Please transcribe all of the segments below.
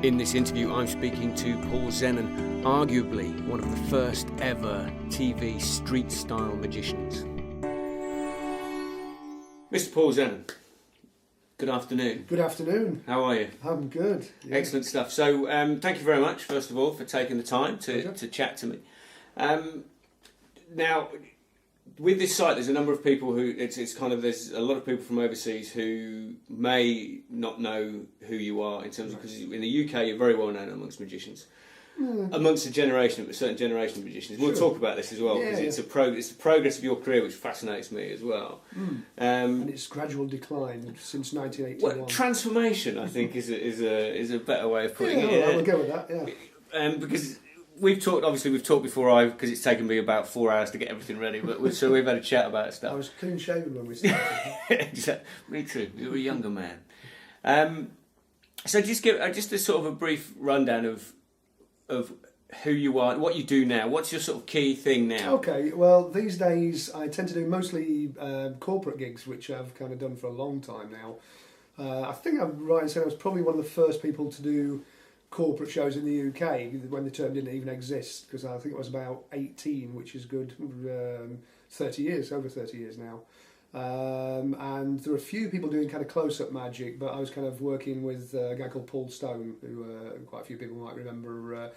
In this interview, I'm speaking to Paul Zennon, arguably one of the first ever TV street-style magicians. Mr. Paul Zennon, good afternoon. Good afternoon. How are you? I'm good. Yeah. Excellent stuff. So, thank you very much, first of all, for taking the time to chat to me. Now, with this site, there's a number of people who there's a lot of people from overseas who may not know who you are in terms of, because in the UK you're very well known amongst magicians, amongst a certain generation of magicians. We'll talk about this as well because it's the progress of your career which fascinates me as well. And its gradual decline since 1981. Well, transformation, I think, is a better way of putting it. Yeah, I'll go with that. Yeah. Because we've talked before, because it's taken me about 4 hours to get everything ready, but so we've had a chat about stuff. I was clean shaven when we started. Exactly. Me too. You're a younger man. So just give a sort of a brief rundown of who you are, what you do now. What's your sort of key thing now? Okay, well, these days I tend to do mostly corporate gigs, which I've kind of done for a long time now. I think I'm right in saying I was probably one of the first people to do corporate shows in the UK when the term didn't even exist, because I think it was about 18, which is good, 30 years, over 30 years now. And there were a few people doing kind of close-up magic, but I was kind of working with a guy called Paul Stone, who quite a few people might remember,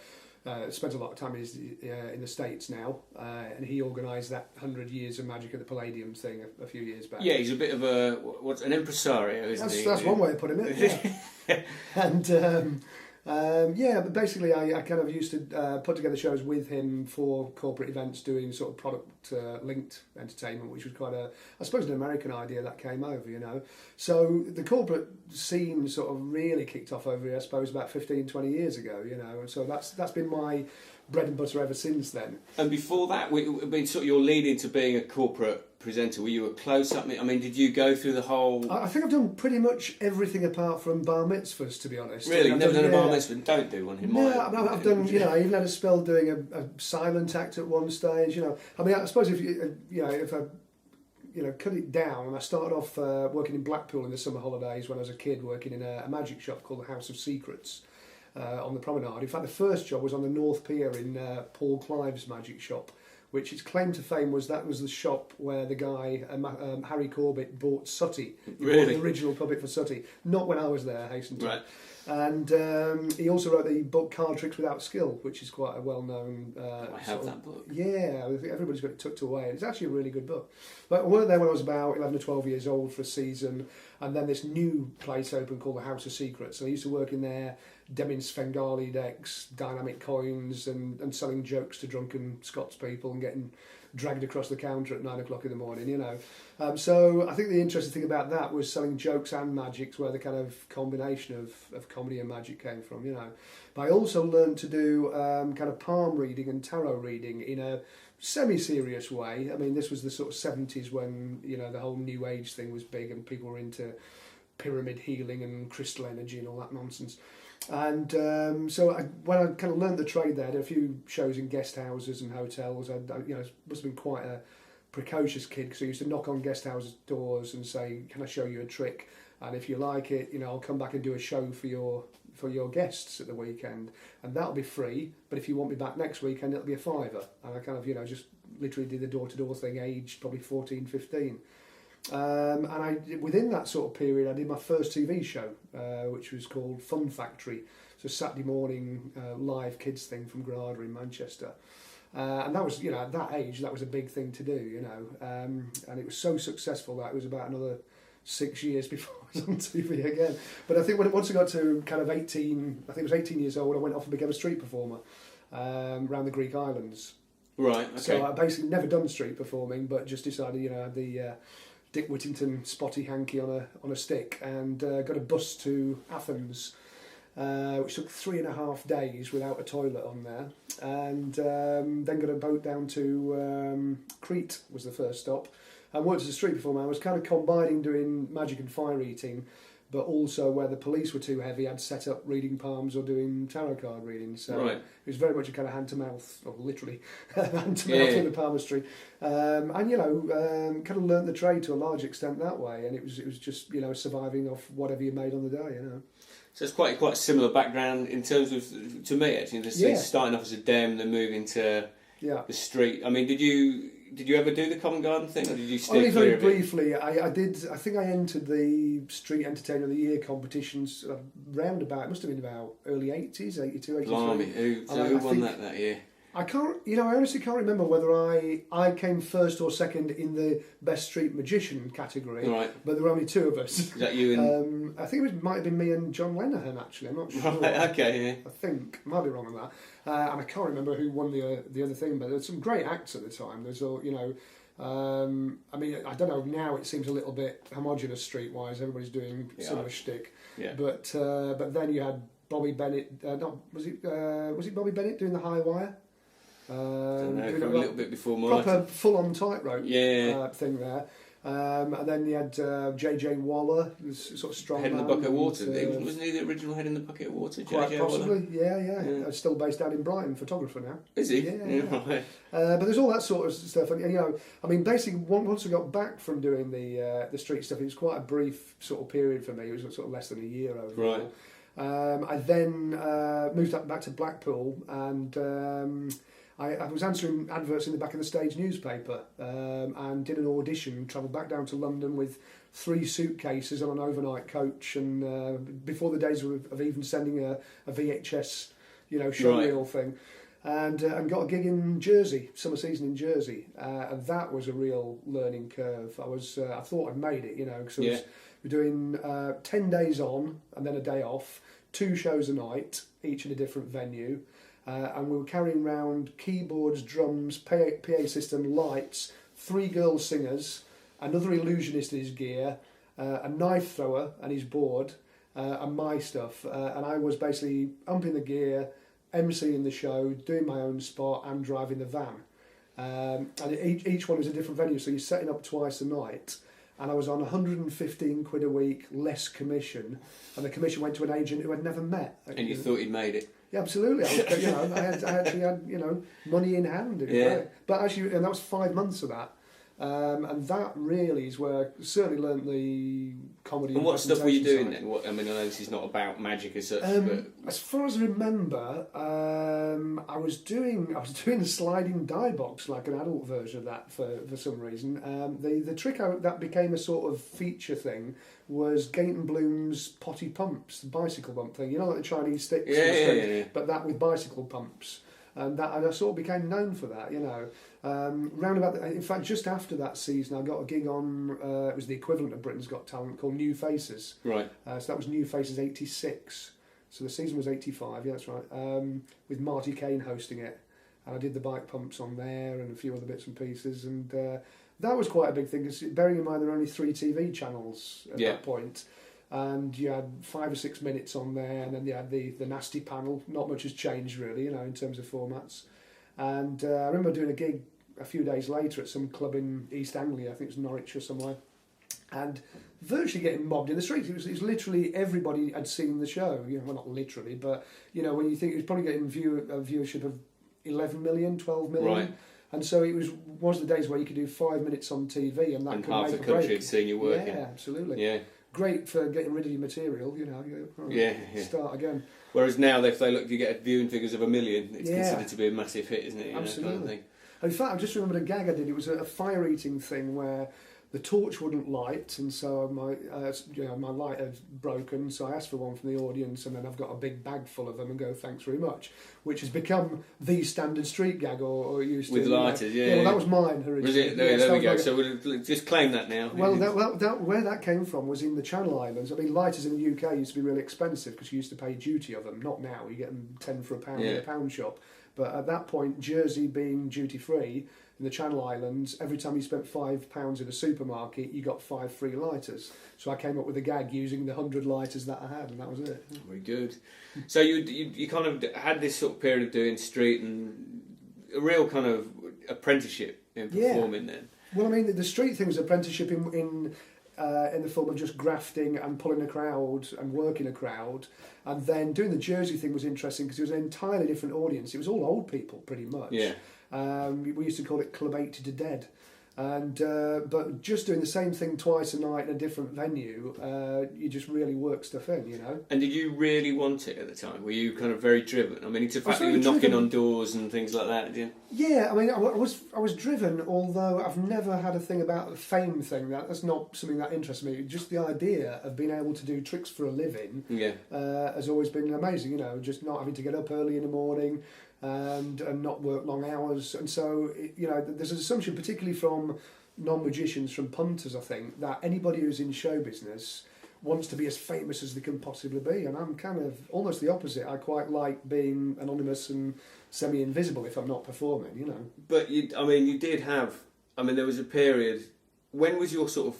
spent a lot of time in the States now, and he organised that 100 Years of Magic at the Palladium thing a few years back. Yeah, he's a bit of an impresario, isn't he? That's one way of putting it, yeah. And but basically I kind of used to put together shows with him for corporate events, doing sort of product-linked entertainment, which was quite I suppose, an American idea that came over, you know. So the corporate scene sort of really kicked off over here, I suppose, about 15, 20 years ago, you know. And so that's been my bread and butter ever since then. And before that, your lead into being a corporate presenter, were you a close-up? I mean, did you go through the whole... I think I've done pretty much everything apart from bar mitzvahs, to be honest. Really? Never done a bar mitzvah? Don't do one in mine. No, I've done, you know, I even had a spell doing a silent act at one stage, you know. I mean, I suppose if I cut it down, I started off working in Blackpool in the summer holidays when I was a kid, working in a magic shop called the House of Secrets on the Promenade. In fact, the first job was on the North Pier in Paul Clive's magic shop, which its claim to fame was that was the shop where the guy, Harry Corbett, bought Sooty. Really? The original puppet for Sooty. Not when I was there, hasten to. Right. And he also wrote the book Card Tricks Without Skill, which is quite a well-known... I have that book. Yeah, I think everybody's got it tucked away. It's actually a really good book. But I worked there when I was about 11 or 12 years old for a season, and then this new place opened called the House of Secrets. So I used to work in there, demming Svengali decks, dynamic coins, and selling jokes to drunken Scots people and getting dragged across the counter at 9 o'clock in the morning, you know. So I think the interesting thing about that was selling jokes and magics, where the kind of combination of comedy and magic came from, you know. But I also learned to do kind of palm reading and tarot reading in a semi-serious way. I mean, this was the sort of 70s when, you know, the whole New Age thing was big and people were into pyramid healing and crystal energy and all that nonsense. And when I kind of learned the trade there, I did a few shows in guest houses and hotels. I must have been quite a precocious kid, because I used to knock on guest houses' doors and say, "Can I show you a trick? And if you like it, you know, I'll come back and do a show for your guests at the weekend, and that'll be free. But if you want me back next weekend, it'll be a £5." And I kind of, you know, just literally did the door-to-door thing, aged probably 14, 15. And within that sort of period, I did my first TV show, which was called Fun Factory. It's a Saturday morning live kids thing from Granada in Manchester. And that was, you know, at that age, that was a big thing to do, you know. And it was so successful that it was about another 6 years before I was on TV again. But I think once I got to kind of 18, I think it was 18 years old, I went off and became a street performer around the Greek islands. Right, okay. So I basically never done street performing, but just decided, you know, I had the Dick Whittington spotty hanky on a stick, and got a bus to Athens, which took 3.5 days without a toilet on there, and then got a boat down to Crete was the first stop, and worked as a street performer. I was kind of combining doing magic and fire eating, but also where the police were too heavy, I'd set up reading palms or doing tarot card readings. So it was very much a kind of hand-to-mouth, or literally hand-to-mouth in the palmistry. And, kind of learnt the trade to a large extent that way, and it was just, surviving off whatever you made on the day, So it's quite a similar background in terms of, to me actually, starting off as a dem, then moving to the street. I mean, did you ever do the Covent Garden thing, or did you steer only clear very of it? briefly? I did. I think I entered the Street Entertainer of the Year competitions round about. It must have been about early 80s, 82, 83. Blimey, who won that year? I can't. I honestly can't remember whether I came first or second in the Best Street Magician category. Right. But there were only two of us. Is that you and? I think it might have been me and John Lenihan. Actually, I'm not sure. Right, okay, yeah. I think might be wrong on that. And I can't remember who won the other thing. But there's some great acts at the time. There's all I mean, I don't know. Now it seems a little bit homogenous streetwise. Everybody's doing similar shtick. Yeah. But then you had Bobby Bennett. Was it Bobby Bennett doing the high wire? Don't know, a little bit before mine. Proper full-on tightrope thing there. And then you had J.J. Waller, sort of strong Head in the man, bucket of water. and, Wasn't he the original Head in the bucket of water? Quite J.J. possibly, Waller? yeah. Still based out in Brighton, photographer now. Is he? Yeah. Right. But there's all that sort of stuff, and I mean, basically, once I got back from doing the street stuff, it was quite a brief sort of period for me. It was sort of less than a year overall. Right. I then moved back to Blackpool, and I was answering adverts in the back of the Stage newspaper, and did an audition, travelled back down to London with 3 suitcases on an overnight coach, and before the days of even sending a VHS, showreel thing, and got a gig in Jersey, summer season in Jersey, and that was a real learning curve. I thought I'd made it, because we're doing 10 days on and then a day off, 2 shows a night, each in a different venue. And we were carrying around keyboards, drums, PA system, lights, 3 girl singers, another illusionist in his gear, a knife thrower and his board, and my stuff. And I was basically umping the gear, emceeing the show, doing my own spot, and driving the van. And each one was a different venue, so you're setting up twice a night. And I was on 115 quid a week, less commission, and the commission went to an agent who I'd never met. And you thought he'd made it? Yeah, absolutely. I actually had money in hand. But actually, and that was 5 months of that. And that really is where I certainly learnt the comedy. And what stuff were you doing side. then? I know this is not about magic as such, but as far as I remember, I was doing the sliding die box, like an adult version of that for some reason. The trick that became a sort of feature thing was Gaynton Bloom's potty pumps, the bicycle pump thing. Like the Chinese sticks, but that with bicycle pumps. And I sort of became known for that, in fact, just after that season, I got a gig on, it was the equivalent of Britain's Got Talent, called New Faces. Right. So that was New Faces 86. So the season was 85, yeah, that's right, with Marty Kane hosting it. And I did the bike pumps on there and a few other bits and pieces. And that was quite a big thing, because bearing in mind there were only 3 TV channels at that point. And you had 5 or 6 minutes on there, and then you had the nasty panel. Not much has changed really, in terms of formats. And I remember doing a gig a few days later at some club in East Anglia, I think it was Norwich or somewhere, and virtually getting mobbed in the streets. It was literally everybody had seen the show. Well, not literally, but when you think it was probably getting a viewership of 11 million, 12 million. Right. And so it was one of the days where you could do 5 minutes on TV, and that could half make the a break. country had seen you working. Yeah, absolutely. Yeah. Great for getting rid of your material, start again. Whereas now, if you get viewing figures of 1 million, it's considered to be a massive hit, isn't it? Absolutely. Kind of thing. In fact, I just remembered a gag I did. It was a fire-eating thing where the torch wouldn't light, and so my light had broken. So I asked for one from the audience, and then I've got a big bag full of them, and go, "Thanks very much," which has become the standard street gag, or used with to. lighters, well, that was mine originally. Was it? There we go. So we'll just claim that now. Well, where that came from was in the Channel Islands. I mean, lighters in the UK used to be really expensive because you used to pay duty of them. Not now. You get them 10 for a pound in a pound shop. But at that point, Jersey being duty free, in the Channel Islands, every time you spent £5 in a supermarket, you got 5 free lighters. So I came up with a gag using the 100 lighters that I had, and that was it. Very good. So you kind of had this sort of period of doing street and a real kind of apprenticeship in performing then. Well, I mean, the street thing was apprenticeship in in the form of just grafting and pulling a crowd and working a crowd. And then doing the Jersey thing was interesting because it was an entirely different audience. It was all old people, pretty much. Yeah. We used to call it Club 80 to Dead. And but just doing the same thing twice a night in a different venue, you just really work stuff in, you know. And did you really want it at the time? Were you kind of very driven? I mean, it's the fact that you very were knocking driven. on doors and things like that, did you? Yeah, I mean, I was driven, although I've never had a thing about the fame thing. That's not something that interests me. Just the idea of being able to do tricks for a living has always been amazing, you know, just not having to get up early in the morning and not work long hours. And so, you know, there's an assumption, particularly from non-magicians, from punters, I think, that anybody who's in show business wants to be as famous as they can possibly be. And I'm kind of almost the opposite. I quite like being anonymous and semi-invisible if I'm not performing, you know. But, you did have... I mean, there was a period... When was your sort of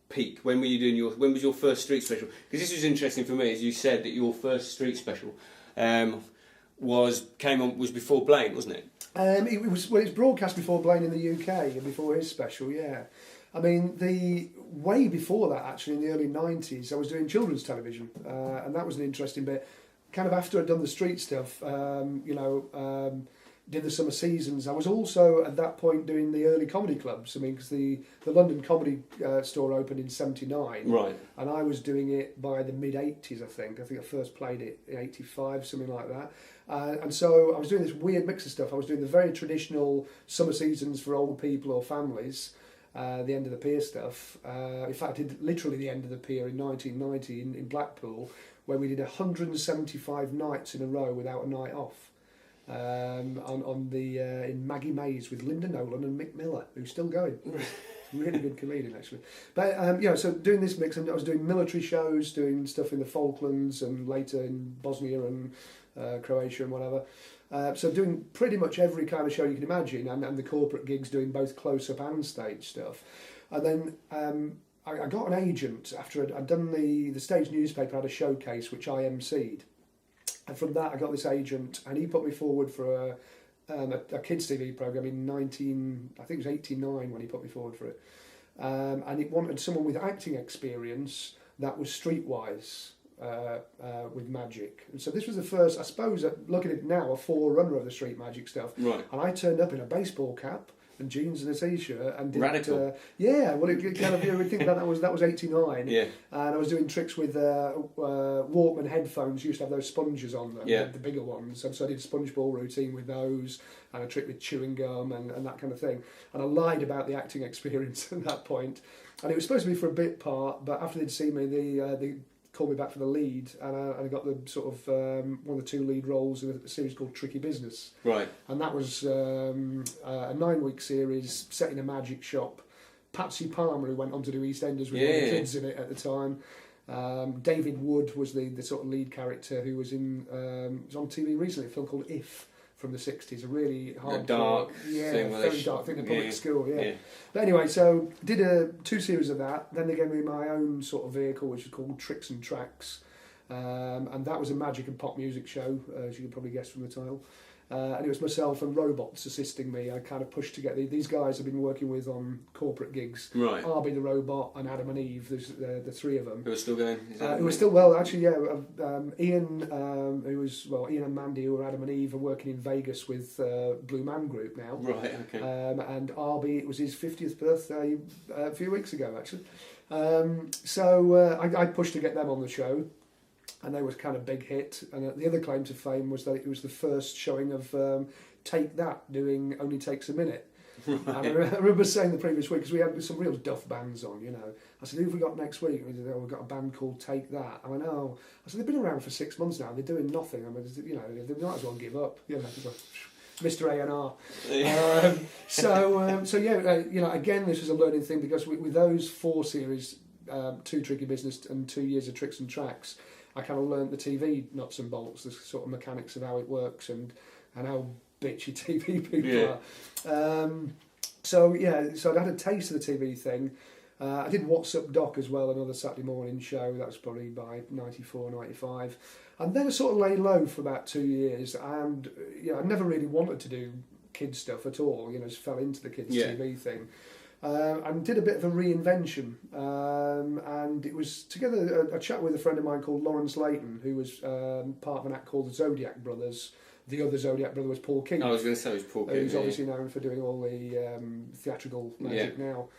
peak? When were you doing your... When was your first street special? Because this was interesting for me, as you said, that your first street special... was before Blaine, wasn't it? It was broadcast before Blaine in the UK and before his special, yeah. I mean, the way before that, actually, in the early 90s, I was doing children's television, and that was an interesting bit. Kind of after I'd done the street stuff, did the summer seasons. I was also, at that point, doing the early comedy clubs. I mean, because the London Comedy Store opened in 79. Right. And I was doing it by the mid-80s, I think. I think I first played it in 85, something like that. And so I was doing this weird mix of stuff. I was doing the very traditional summer seasons for old people or families, the end of the pier stuff. In fact, I did literally the end of the pier in 1990 in Blackpool, where we did 175 nights in a row without a night off. In Maggie Mays with Linda Nolan and Mick Miller, who's still going. Really good comedian, actually. But so doing this mix, and I was doing military shows, doing stuff in the Falklands and later in Bosnia and Croatia and whatever. So doing pretty much every kind of show you can imagine, and the corporate gigs, doing both close-up and stage stuff. And then I got an agent after I'd done the stage newspaper, had a showcase which I emceed. And from that, I got this agent, and he put me forward for a kids' TV program in I think it was 89 when he put me forward for it. And it wanted someone with acting experience that was streetwise with magic. And so this was the first, I suppose, looking at it now, a forerunner of the street magic stuff. Right. And I turned up in a baseball cap and jeans and a t-shirt and did radical. Well, it kind of, you would think that was 89. Yeah. And I was doing tricks with Walkman headphones. Used to have those sponges on them, the bigger ones. And so I did a sponge ball routine with those, and a trick with chewing gum and that kind of thing. And I lied about the acting experience at that point. And it was supposed to be for a bit part, but after they'd seen me, they called me back for the lead, and I got the sort of one of the two lead roles in a series called Tricky Business. Right. And that was a 9-week series set in a magic shop. Patsy Palmer, who went on to do EastEnders with all the kids in it at the time. David Wood was the sort of lead character who was on TV recently, a film called If, from the 60s, a really hard, dark thing, very dark thing, the public school, But anyway, so did 2 series of that. Then they gave me my own sort of vehicle, which is called Tricks and Tracks, and that was a magic and pop music show, as you can probably guess from the title. And it was myself and robots assisting me. I kind of pushed together. These guys I've been working with on corporate gigs. Right. Arby the robot and Adam and Eve. There's the 3 of them. Who are still going? Who are still, well, actually, Ian, Ian and Mandy, who are Adam and Eve, are working in Vegas with Blue Man Group now. Right. Okay. And Arby, it was his 50th birthday a few weeks ago, actually. So I pushed to get them on the show. And they was kind of big hit. And the other claim to fame was that it was the first showing of Take That doing Only Takes a Minute. Right. And I remember saying the previous week, because we had some real duff bands on, you know. I said, who have we got next week? And we said, we've got a band called Take That. I went, oh. I said, they've been around for 6 months now. They're doing nothing. I mean, you know, they might as well give up. You know, Mr. A&R. Again, this was a learning thing, because with those 4 series, 2 Tricky Business and 2 years of Tricks and Tracks, I kind of learnt the TV nuts and bolts, the sort of mechanics of how it works and how bitchy TV people are. So I'd had a taste of the TV thing. I did What's Up Doc as well, another Saturday morning show. That was probably by 94, 95. And then I sort of lay low for about 2 years. And I never really wanted to do kids stuff at all. Just fell into the kids TV thing. and did a bit of a reinvention. And it was together a chat with a friend of mine called Lawrence Layton, who was part of an act called the Zodiac Brothers. The other Zodiac brother was Paul King. I was going to say it was Paul King. Who's obviously known for doing all the theatrical magic now.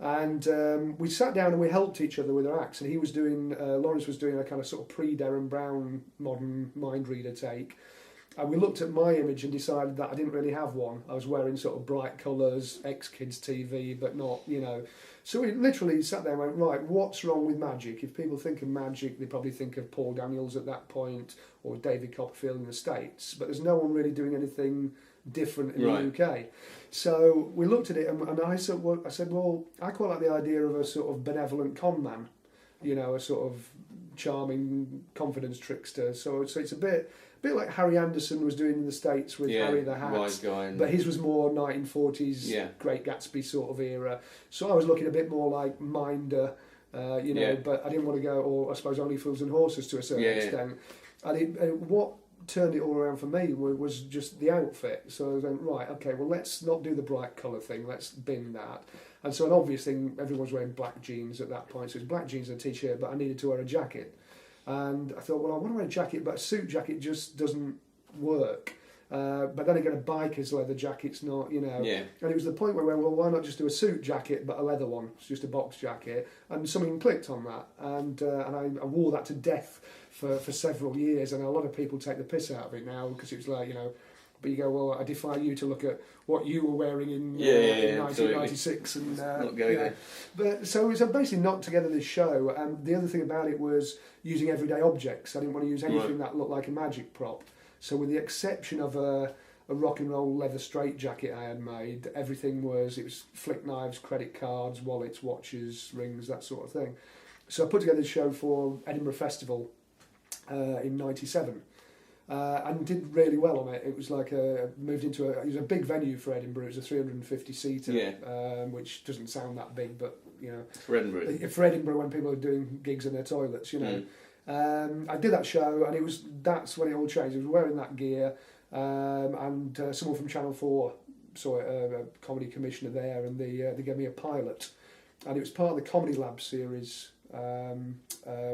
And we sat down and we helped each other with our acts. And he was doing, Lawrence was doing a kind of sort of pre-Derren Brown modern mind reader take. And we looked at my image and decided that I didn't really have one. I was wearing sort of bright colours, ex-kids TV, but not, you know. So we literally sat there and went, right, what's wrong with magic? If people think of magic, they probably think of Paul Daniels at that point, or David Copperfield in the States. But there's no one really doing anything different in the UK. So we looked at it and I said, well, I quite like the idea of a sort of benevolent con man, you know, a sort of charming confidence trickster. So it's a bit like Harry Anderson was doing in the States with Harry the Hat, wise guy, but his was more 1940s Great Gatsby sort of era. So I was looking a bit more like Minder, you know, but I didn't want to go, or I suppose Only Fools and Horses to a certain extent. And what turned it all around for me was just the outfit. So I was like, right, okay, well, let's not do the bright colour thing, let's bin that. And so an obvious thing, everyone's wearing black jeans at that point, so it's black jeans and a t-shirt, but I needed to wear a jacket. And I thought, well, I want to wear a jacket, but a suit jacket just doesn't work. But then again, a biker's leather jacket's not, you know. Yeah. And it was the point where, well, why not just do a suit jacket, but a leather one? It's just a box jacket. And something clicked on that. And I wore that to death for several years. And a lot of people take the piss out of it now because it's like, you know, but you go, well, I defy you to look at what you were wearing in 1996. And, not going there. But so basically knocked together this show. And the other thing about it was using everyday objects. I didn't want to use anything that looked like a magic prop. So with the exception of a rock and roll leather straitjacket I had made, everything was flick knives, credit cards, wallets, watches, rings, that sort of thing. So I put together a show for Edinburgh Festival in '97 and did really well on it. It was like it was a big venue for Edinburgh. It was a 350-seater, which doesn't sound that big, but you know, for Edinburgh. For Edinburgh, when people are doing gigs in their toilets, you know. I did that show, and that's when it all changed. I was wearing that gear, and someone from Channel 4 saw it, a comedy commissioner there, and they gave me a pilot, and it was part of the Comedy Lab series,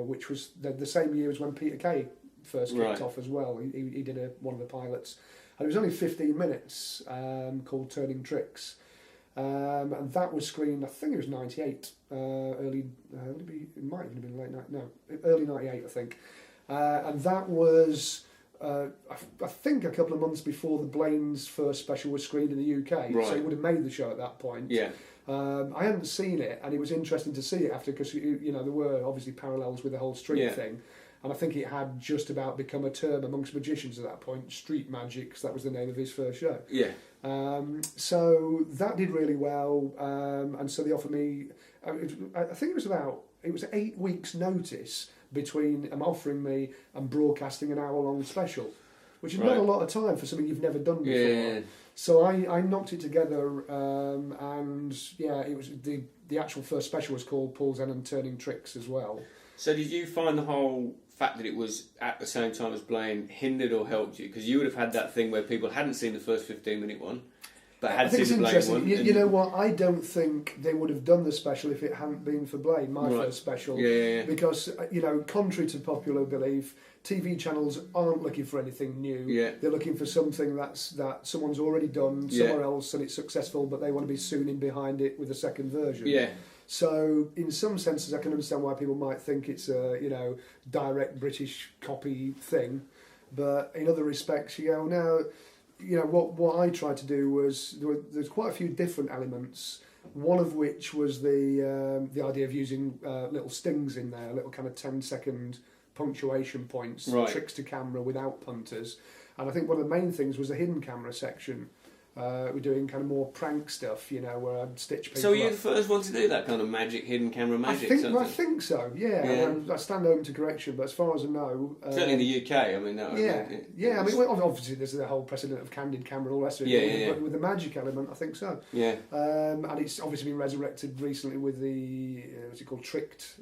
which was the same year as when Peter Kay first kicked off as well. He did one of the pilots, and it was only 15 minutes, called Turning Tricks. And that was screened, I think it was 98, it might even have been early 98, I think. And that was, I think, a couple of months before the Blaine's first special was screened in the UK. So he would have made the show at that point. Yeah. I hadn't seen it, and it was interesting to see it after, because you know there were obviously parallels with the whole street thing. And I think it had just about become a term amongst magicians at that point, street magic, because that was the name of his first show. Yeah. So that did really well, and so they offered me, I think it was 8 weeks' notice between them offering me and broadcasting an hour-long special, which is not a lot of time for something you've never done before. Yeah. So I knocked it together, and it was the actual first special was called Paul Zennon Turning Tricks as well. So did you find the whole fact that it was at the same time as Blaine hindered or helped you? Because you would have had that thing where people hadn't seen the first 15-minute one, but had seen the Blaine one. You know what? I don't think they would have done the special if it hadn't been for Blaine, my first special. Yeah. Because, you know, contrary to popular belief, TV channels aren't looking for anything new. Yeah. They're looking for something that someone's already done somewhere else and it's successful, but they want to be soon in behind it with a second version. Yeah. So, in some senses, I can understand why people might think it's a, direct British copy thing. But in other respects, you go, no, what I tried to do was, there's quite a few different elements, one of which was the idea of using little stings in there, little kind of 10-second punctuation points, tricks to camera without punters. And I think one of the main things was the hidden camera section. We're doing kind of more prank stuff, where I'd stitch people. So you're the first one to do that kind of magic, hidden camera magic? I think so, yeah. I stand open to correction, but as far as I know... certainly in the UK, I mean... obviously there's the whole precedent of candid camera and all that sort of thing, but with the magic element, I think so. Yeah. And it's obviously been resurrected recently with the, what's it called, Tricked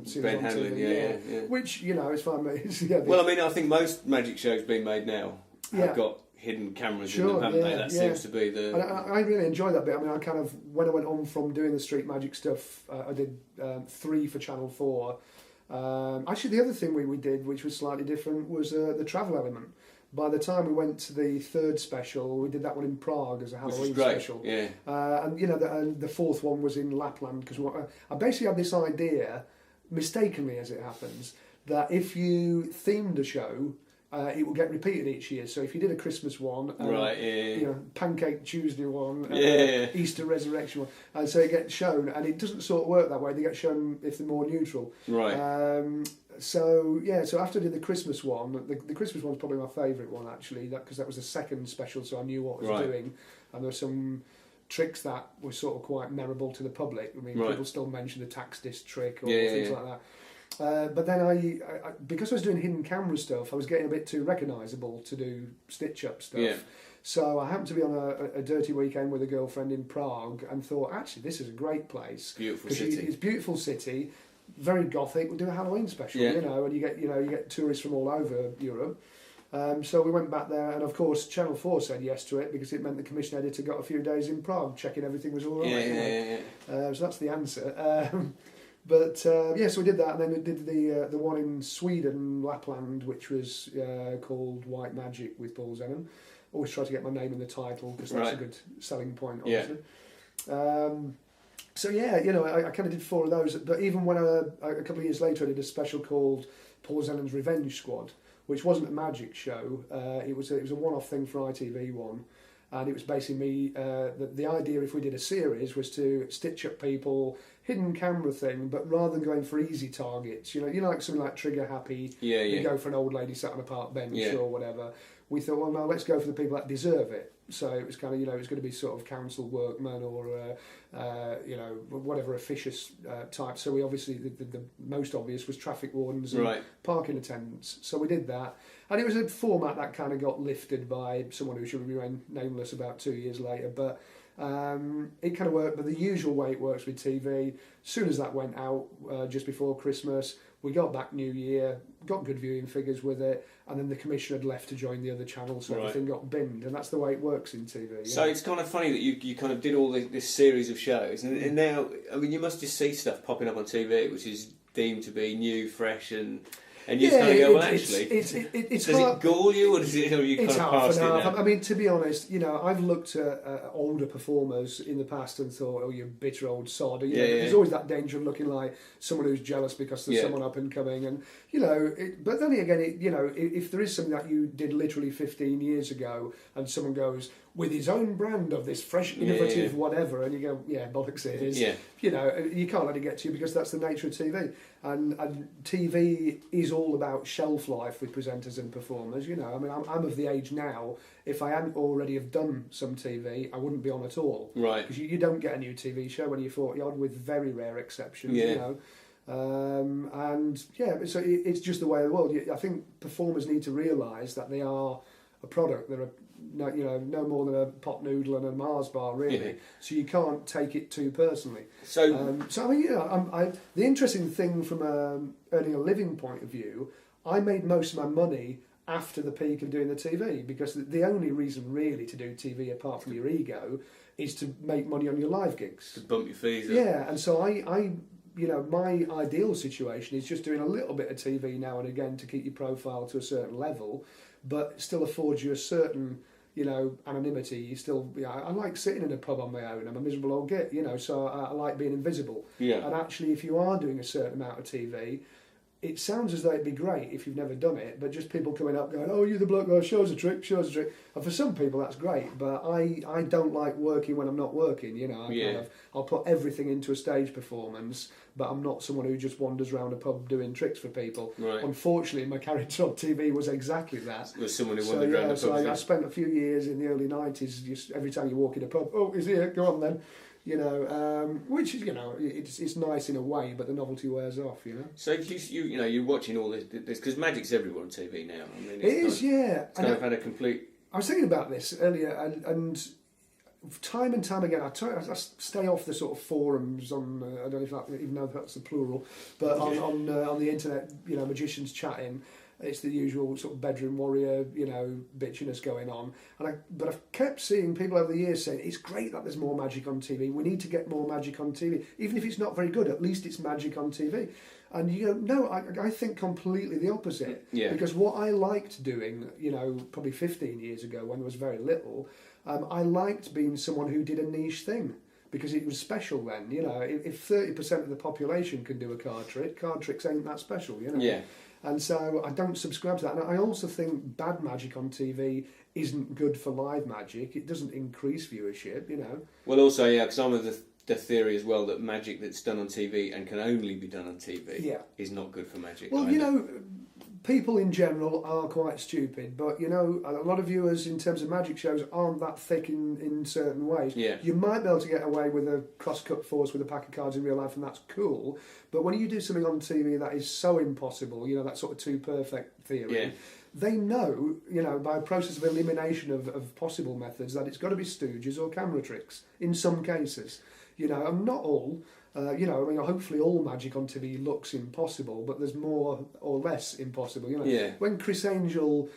series Ben Hanlon, yeah. Which, it's fine. Well, I mean, I think most magic shows being made now have got hidden cameras in Sure, them, haven't they? yeah, That yeah. seems to be the... And I really enjoyed that bit. I mean, I kind of, when I went on from doing the street magic stuff, I did 3 for Channel 4. Actually, the other thing we did, which was slightly different, was the travel element. By the time we went to the 3rd special, we did that one in Prague as a Halloween special. Yeah. And you know, the 4th one was in Lapland, because I basically had this idea, mistakenly as it happens, that if you themed a show, it will get repeated each year. So if you did a Christmas one, you know, Pancake Tuesday one, Easter Resurrection one, and so it gets shown, and it doesn't sort of work that way. They get shown if they're more neutral. Right. So after I did the Christmas one, the Christmas one's probably my favourite one actually, because that was the 2nd special, so I knew what I was doing, and there were some tricks that were sort of quite memorable to the public. I mean, people still mention the tax disc trick or things like that. But then I because I was doing hidden camera stuff, I was getting a bit too recognisable to do stitch-up stuff. Yeah. So I happened to be on a dirty weekend with a girlfriend in Prague and thought, actually, this is a great place. Beautiful city. It's a beautiful city, very gothic. We'll do a Halloween special, you know, and you get tourists from all over Europe. So we went back there, and of course Channel 4 said yes to it because it meant the commission editor got a few days in Prague checking everything was all right. So that's the answer. But so we did that, and then we did the one in Sweden, Lapland, which was called White Magic with Paul Zennon. Always try to get my name in the title because that's a good selling point, obviously. So you know, I kind of did 4 of those. But even when a couple of years later, I did a special called Paul Zennon's Revenge Squad, which wasn't a magic show. It was a one-off thing for ITV1. And it was basically the idea, if we did a series, was to stitch up people, hidden camera thing, but rather than going for easy targets, you know, like something like Trigger Happy, you go for an old lady sat on a park bench or whatever. We thought, well, no, let's go for the people that deserve it. So it was kind of, you know, it was going to be sort of council workmen or, you know, whatever officious type. So we obviously, the most obvious was traffic wardens and parking attendants. So we did that. And it was a format that kind of got lifted by someone who should remain nameless about 2 years later. But it kind of worked. But the usual way it works with TV, as soon as that went out just before Christmas, we got back New Year, got good viewing figures with it, and then the commission had left to join the other channel, so everything got binned, and that's the way it works in TV. So it's kind of funny that you kind of did all this series of shows, and now, I mean, you must just see stuff popping up on TV, which is deemed to be new, fresh, and you just kind of go, well, actually, it's does it gall you, or does it, or you kind of past it now? I mean, to be honest, you know, I've looked at older performers in the past and thought, oh, you bitter old sod. You know, there's always that danger of looking like someone who's jealous because there's someone up and coming, and you know. But then again, you know, if there is something that you did literally 15 years ago, and someone goes with his own brand of this fresh, innovative whatever, and you go, bollocks it is. You know, you can't let it get to you because that's the nature of TV. And TV is all about shelf life with presenters and performers. You know, I mean, I'm of the age now, if I hadn't already have done some TV, I wouldn't be on at all. Right. Because you don't get a new TV show when you're 40 odd, with very rare exceptions, you know. And so it's just the way of the world. I think performers need to realise that they are a product. They're no more than a pot noodle and a Mars bar, really. So you can't take it too personally. So I mean, you know, the interesting thing from earning a living point of view, I made most of my money after the peak of doing the TV, because the only reason really to do TV, apart from your ego, is to make money on your live gigs. To bump your fees up. Yeah, and so I you know, my ideal situation is just doing a little bit of TV now and again to keep your profile to a certain level, but still affords you a certain, you know, anonymity. You still, I like sitting in a pub on my own. I'm a miserable old git, you know, so I like being invisible. Yeah. And actually, if you are doing a certain amount of TV, it sounds as though it'd be great if you've never done it, but just people coming up going, oh, you're the bloke, oh, show us a trick. And for some people that's great, but I don't like working when I'm not working, you know. I'll put everything into a stage performance, but I'm not someone who just wanders around a pub doing tricks for people. Right. Unfortunately, my character on TV was exactly that. Was someone who wandered around a pub. So I spent a few years in the early 90s, just every time you walk in a pub, oh, he's here, go on then. You know, which is, you know, it's nice in a way, but the novelty wears off. You know. So if you're watching all this because magic's everywhere on TV now. I mean, it's It's kind of had a complete. I was thinking about this earlier, and time and time again, I stay off the sort of forums on. I don't know if even know if that's the plural, but on the internet, you know, magicians chatting. It's the usual sort of bedroom warrior, bitchiness going on. But I've kept seeing people over the years saying it's great that there's more magic on TV. We need to get more magic on TV, even if it's not very good. At least it's magic on TV. And you go, no, I think completely the opposite. Yeah. Because what I liked doing, probably 15 years ago when there was very little, I liked being someone who did a niche thing. Because it was special then, if 30% of the population can do a card tricks ain't that special, Yeah. And so I don't subscribe to that. And I also think bad magic on TV isn't good for live magic. It doesn't increase viewership, Well, also, yeah, because I'm of the theory as well that magic that's done on TV and can only be done on TV is not good for magic. Well, either. People in general are quite stupid, but a lot of viewers in terms of magic shows aren't that thick in certain ways. Yeah. You might be able to get away with a cross-cut force with a pack of cards in real life, and that's cool. But when you do something on TV that is so impossible, that sort of too perfect theory, they know, by a process of elimination of possible methods, that it's got to be stooges or camera tricks in some cases. And not all. Hopefully all magic on TV looks impossible, but there's more or less impossible. When Chris Angel,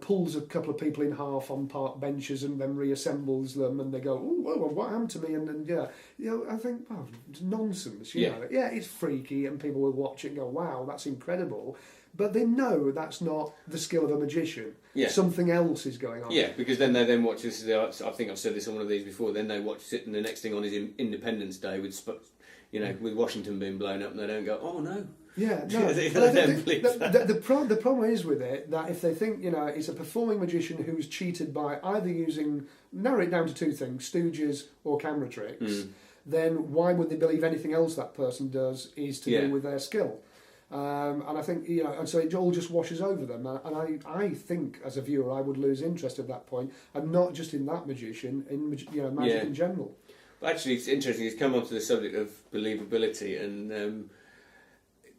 pulls a couple of people in half on park benches and then reassembles them, and they go, "Oh, what happened to me?" And I think, oh, it's nonsense. It's freaky, and people will watch it and go, "Wow, that's incredible." But they know that's not the skill of a magician. Yeah. Something else is going on. Yeah, because then they watch this. I think I've said this on one of these before. Then they watch it, and the next thing on is Independence Day with Washington being blown up, and they don't go, "Oh no." Yeah, no. The problem is with it that if they think it's a performing magician who's cheated by either narrow it down to two things, stooges or camera tricks, then why would they believe anything else that person does is to do with their skill? And I think, and so it all just washes over them. And I think, as a viewer, I would lose interest at that point, and not just in that magician, in magic in general. But actually, it's interesting. It's come on to the subject of believability, and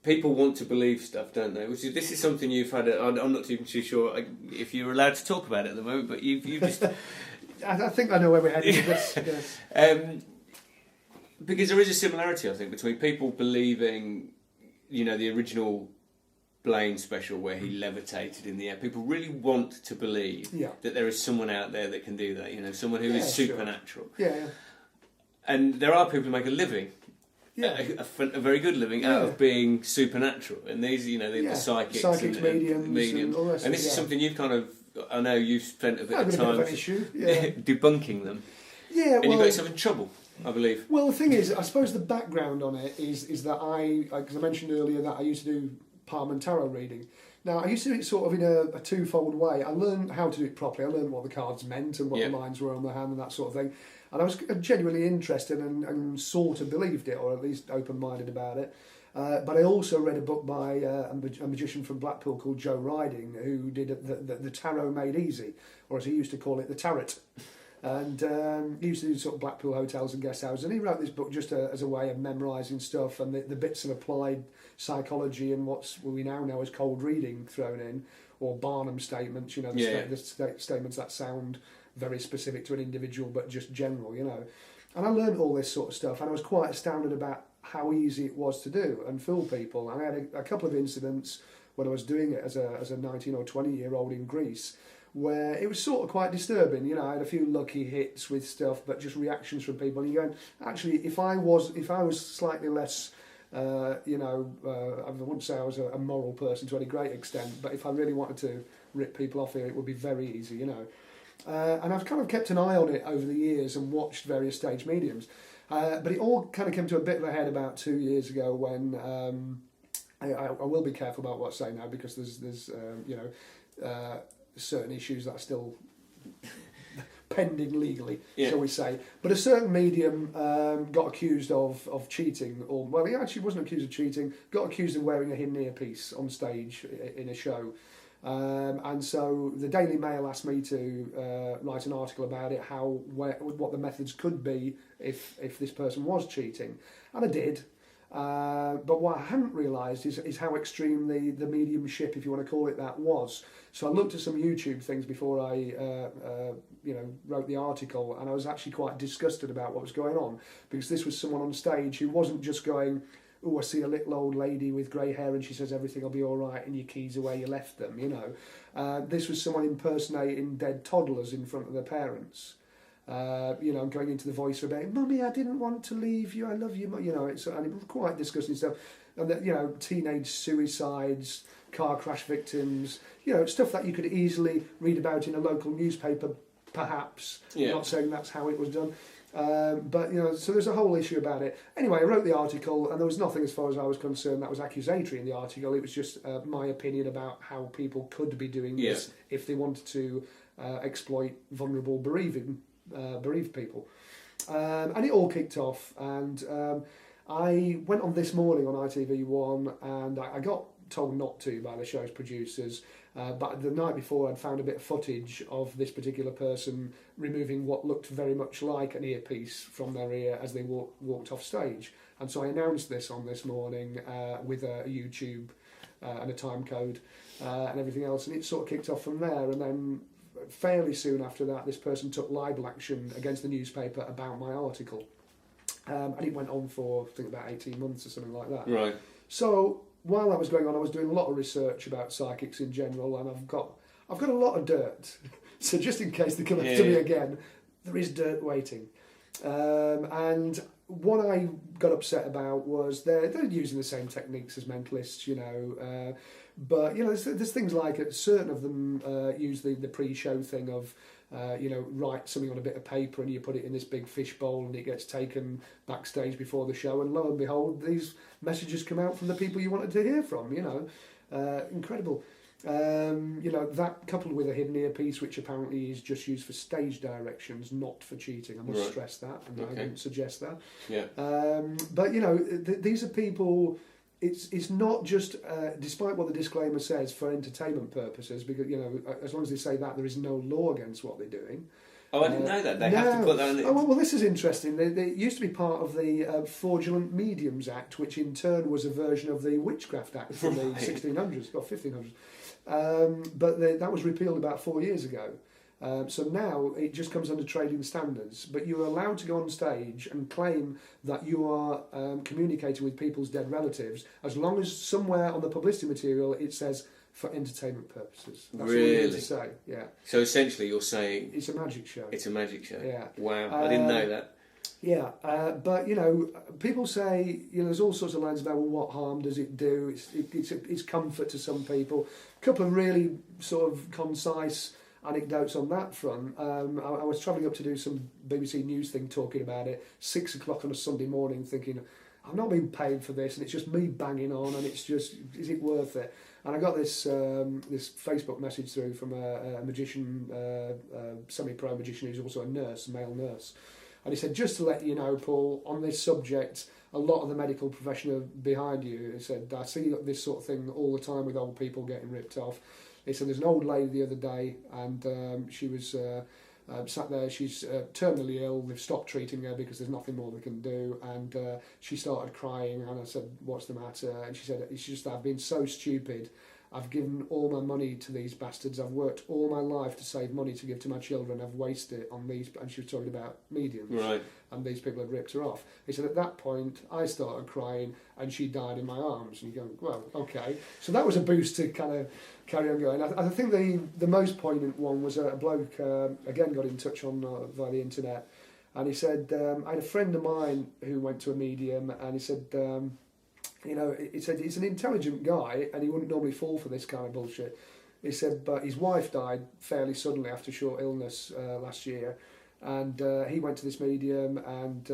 people want to believe stuff, don't they? This is something you've had. I'm not even too sure if you're allowed to talk about it at the moment, but you've just. I think I know where we're heading with this. Yes. Because there is a similarity, I think, between people believing. The original Blaine special where he levitated in the air. People really want to believe that there is someone out there that can do that. Someone who is supernatural. Sure. Yeah. And there are people who make a living, a very good living, out of being supernatural. And these, the psychics and mediums. And all that. And this is something you've kind of. I know you've spent a bit of time debunking them. Yeah. And you got yourself in trouble. I believe. Well, the thing is, I suppose the background on it is that because I mentioned earlier that I used to do palm and tarot reading. Now, I used to do it sort of in a twofold way. I learned how to do it properly. I learned what the cards meant and what the lines were on the hand and that sort of thing. And I was genuinely interested and sort of believed it, or at least open-minded about it. But I also read a book by a magician from Blackpool called Joe Riding, who did the Tarot Made Easy, or as he used to call it, the Tarot. And he used to do sort of Blackpool hotels and guest houses, and he wrote this book just as a way of memorising stuff and the bits of applied psychology and what we now know as cold reading thrown in, or Barnum statements, the statements that sound very specific to an individual but just general, And I learned all this sort of stuff, and I was quite astounded about how easy it was to do and fool people. And I had a couple of incidents when I was doing it as a 19 or 20-year-old in Greece, where it was sort of quite disturbing. I had a few lucky hits with stuff, but just reactions from people. And you're going, actually, if I was slightly less, I wouldn't say I was a moral person to any great extent, but if I really wanted to rip people off here, it would be very easy, And I've kind of kept an eye on it over the years and watched various stage mediums. But it all kind of came to a bit of a head about 2 years ago when I will be careful about what I say now, because there's certain issues that are still pending legally, shall we say. But a certain medium got accused of cheating, or he actually wasn't accused of cheating, got accused of wearing a hidden earpiece on stage in a show. And so the Daily Mail asked me to write an article about it, what the methods could be if this person was cheating, and I did. But what I hadn't realised is how extreme the mediumship, if you want to call it that, was. So I looked at some YouTube things before I wrote the article, and I was actually quite disgusted about what was going on, because this was someone on stage who wasn't just going, oh, I see a little old lady with grey hair and she says everything will be all right and your keys are where you left them, you know. This was someone impersonating dead toddlers in front of their parents. You know, going into the voice about, Mummy, I didn't want to leave you, I love you, you know, and it was quite disgusting stuff. And that, you know, teenage suicides, car crash victims, you know, stuff that you could easily read about in a local newspaper, perhaps. Yeah. I'm not saying that's how it was done. But, you know, so there's a whole issue about it. Anyway, I wrote the article, and there was nothing, as far as I was concerned, that was accusatory in the article. It was just my opinion about how people could be doing this if they wanted to exploit vulnerable bereaved people. And it all kicked off, and I went on This Morning on ITV1, and I got told not to by the show's producers, but the night before I'd found a bit of footage of this particular person removing what looked very much like an earpiece from their ear as they walked off stage. And so I announced this on This Morning with a YouTube and a time code and everything else, and it sort of kicked off from there. And then fairly soon after that, this person took libel action against the newspaper about my article. And it went on for, I think, about 18 months or something like that. Right. So while that was going on, I was doing a lot of research about psychics in general, and I've got a lot of dirt. So just in case they come after me again, there is dirt waiting. And what I got upset about was they're using the same techniques as mentalists, you know. But, you know, there's things like certain of them use the pre-show thing of, you know, write something on a bit of paper and you put it in this big fish bowl and it gets taken backstage before the show, and lo and behold, these messages come out from the people you wanted to hear from, you know. Incredible. You know, that coupled with a hidden earpiece, which apparently is just used for stage directions, not for cheating. I must stress that, and I don't suggest that. Yeah. But, you know, these are people... It's not just, despite what the disclaimer says, for entertainment purposes, because, you know, as long as they say that, there is no law against what they're doing. Oh, I didn't know that. They have to put that in it. Oh, well, this is interesting. They used to be part of the Fraudulent Mediums Act, which in turn was a version of the Witchcraft Act from the 1600s, or 1500s. But that was repealed about 4 years ago. So now it just comes under trading standards, but you're allowed to go on stage and claim that you are communicating with people's dead relatives, as long as somewhere on the publicity material it says for entertainment purposes. That's all you need to say. Yeah. So essentially, you're saying it's a magic show. It's a magic show. Yeah. Wow, I didn't know that. Yeah, but, you know, people say, you know, there's all sorts of lines about, well, what harm does it do? It's comfort to some people. A couple of really sort of concise anecdotes on that front. I was travelling up to do some BBC News thing talking about it, 6 o'clock on a Sunday morning, thinking, I'm not being paid for this, and it's just me banging on, and it's just, is it worth it? And I got this this Facebook message through from a magician, semi-pro magician who's also a nurse, a male nurse. And he said, just to let you know, Paul, on this subject, a lot of the medical profession are behind you. He said, I see this sort of thing all the time with old people getting ripped off. He said, there's an old lady the other day, and she was sat there, she's terminally ill, they've stopped treating her because there's nothing more they can do, and she started crying, and I said, what's the matter? And she said, it's just, I've been so stupid. I've given all my money to these bastards. I've worked all my life to save money to give to my children. I've wasted it on these. And she was talking about mediums. Right. And these people had ripped her off. He said, at that point, I started crying and she died in my arms. And you go, well, okay. So that was a boost to kind of carry on going. I think the most poignant one was a bloke, again, got in touch on via the internet. And he said, I had a friend of mine who went to a medium, and he said... you know, he said he's an intelligent guy and he wouldn't normally fall for this kind of bullshit. He said, but his wife died fairly suddenly after short illness last year, and he went to this medium, and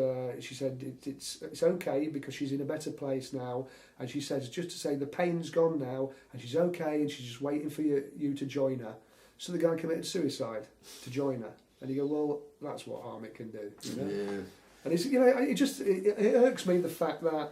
she said it's okay because she's in a better place now, and she says just to say the pain's gone now and she's okay and she's just waiting for you to join her. So the guy committed suicide to join her, and you go, well, that's what harm it can do, you know. Yeah. And it's, you know, it irks me the fact that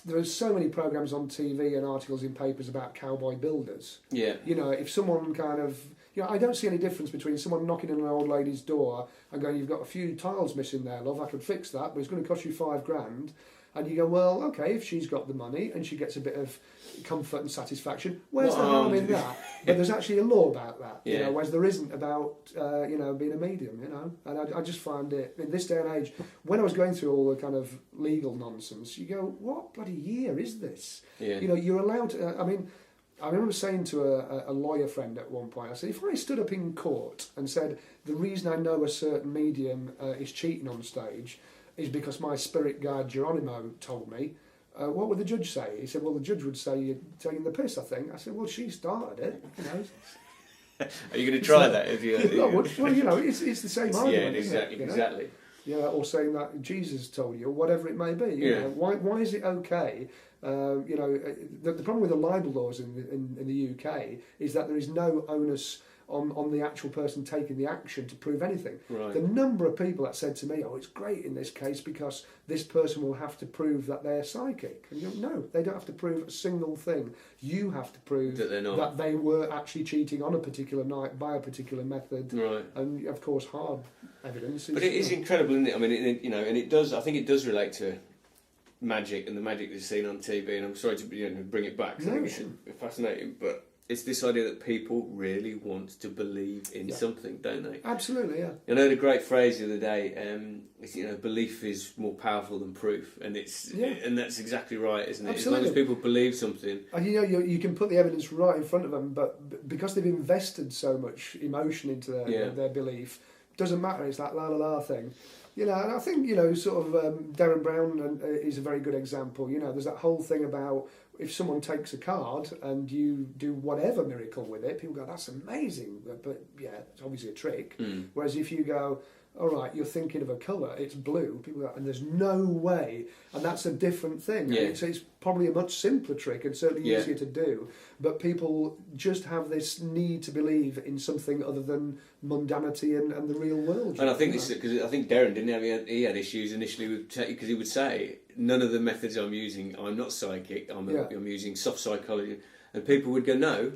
there are so many programmes on TV and articles in papers about cowboy builders. Yeah. You know, if someone kind of... You know, I don't see any difference between someone knocking on an old lady's door and going, you've got a few tiles missing there, love, I could fix that, but it's going to cost you $5,000. And you go, well, okay, if she's got the money and she gets a bit of comfort and satisfaction, where's the harm in that? But there's actually a law about that, you know, whereas there isn't about, being a medium, you know. And I just find it, in this day and age, when I was going through all the kind of legal nonsense, you go, what bloody year is this? Yeah. You know, you're allowed to, I remember saying to a lawyer friend at one point, I said, if I stood up in court and said, the reason I know a certain medium is cheating on stage is because my spirit guide Geronimo told me, what would the judge say? He said, well, the judge would say you're taking the piss, I think. I said, well, she started it, you know. Are you going to try that? If you? Well, you know, it's the same argument. Yeah, exactly, you know? exactly. Yeah, or saying that Jesus told you, or whatever it may be. You know, why is it okay? The problem with the libel laws in the UK is that there is no onus on the actual person taking the action to prove anything. Right. The number of people that said to me, oh, it's great in this case because this person will have to prove that they're psychic. And you go, no, they don't have to prove a single thing. You have to prove that they're not. That they were actually cheating on a particular night by a particular method. Right. And, of course, hard evidence. But it is incredible, isn't it? I mean, and it does, I think it does relate to magic and the magic that's seen on TV, and I'm sorry to bring it back, 'cause I think it's fascinating, but it's this idea that people really want to believe in something, don't they? Absolutely, yeah. I heard a great phrase the other day. It's, belief is more powerful than proof, and and that's exactly right, isn't it? Absolutely. As long as people believe something, and you can put the evidence right in front of them, but because they've invested so much emotion into their belief, doesn't matter. It's that la la la thing. You know, and I think, sort of Darren Brown is a very good example. You know, there's that whole thing about if someone takes a card and you do whatever miracle with it, people go, that's amazing. But yeah, it's obviously a trick. Mm. Whereas if you go, all right, you're thinking of a colour, it's blue, people go, and there's no way. And that's a different thing. Yeah. It's probably a much simpler trick and certainly easier to do. But people just have this need to believe in something other than mundanity and the real world. And I think this because I think Darren didn't have he had issues initially with because he would say none of the methods I'm using, I'm not psychic. I'm using soft psychology, and people would go, no,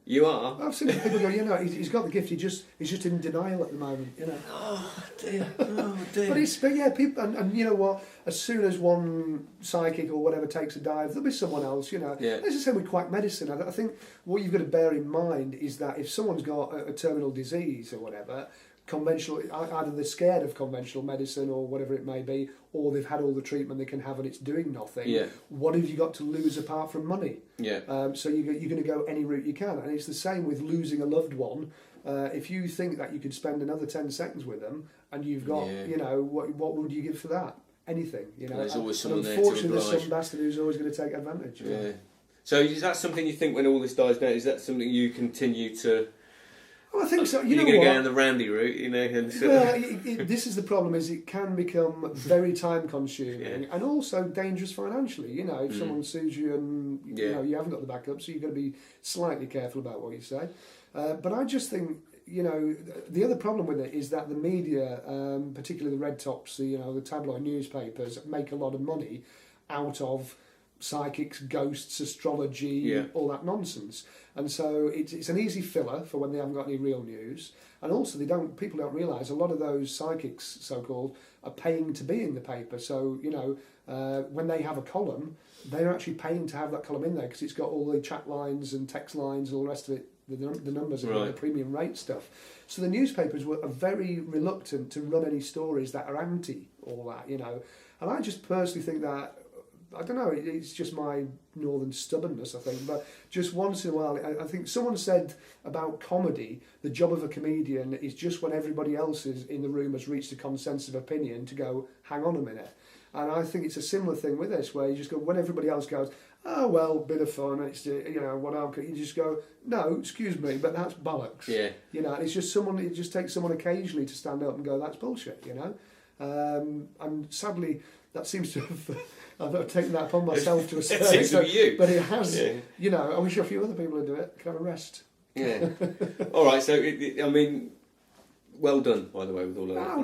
you are. I've seen people go, he's got the gift. He's just in denial at the moment. Oh dear, oh dear. But people, and you know what? As soon as one psychic or whatever takes a dive, there'll be someone else. As I say with quack medicine, I think what you've got to bear in mind is that if someone's got a terminal disease or whatever, conventional, either they're scared of conventional medicine or whatever it may be, or they've had all the treatment they can have and it's doing nothing. Yeah. What have you got to lose apart from money? Yeah. So you're going to go any route you can, and it's the same with losing a loved one. If you think that you could spend another 10 seconds with them, and you've got, what would you give for that? Anything, There's always someone there to unfortunately, oblige. there's some bastard who's always going to take advantage. Yeah. So is that something you think when all this dies down? Is that something you continue to? Well, I think so. You're going to go down the roundy route, And this is the problem: is it can become very time consuming and also dangerous financially. If someone sues you and you haven't got the backup, so you've got to be slightly careful about what you say. But I just think. The other problem with it is that the media, particularly the red tops, the tabloid newspapers, make a lot of money out of psychics, ghosts, astrology, all that nonsense. And so it's an easy filler for when they haven't got any real news. And also people don't realise a lot of those psychics, so-called, are paying to be in the paper. So, when they have a column, they're actually paying to have that column in there because it's got all the chat lines and text lines and all the rest of it. The numbers and the premium rate stuff. So the newspapers are very reluctant to run any stories that are anti all that, And I just personally think that, I don't know, it's just my northern stubbornness, I think, but just once in a while, I think someone said about comedy, the job of a comedian is just when everybody else is in the room has reached a consensus of opinion to go, hang on a minute. And I think it's a similar thing with this, where you just go, when everybody else goes, oh, well, bit of fun, it's, you just go, no, excuse me, but that's bollocks. Yeah. It's just it just takes someone occasionally to stand up and go, that's bullshit, And sadly, that seems to have, I've taken that upon myself to a certain extent. It seems to be you. But it has, I wish a few other people would do it, could have a rest. Yeah. All right, so, well done, by the way, with all of that.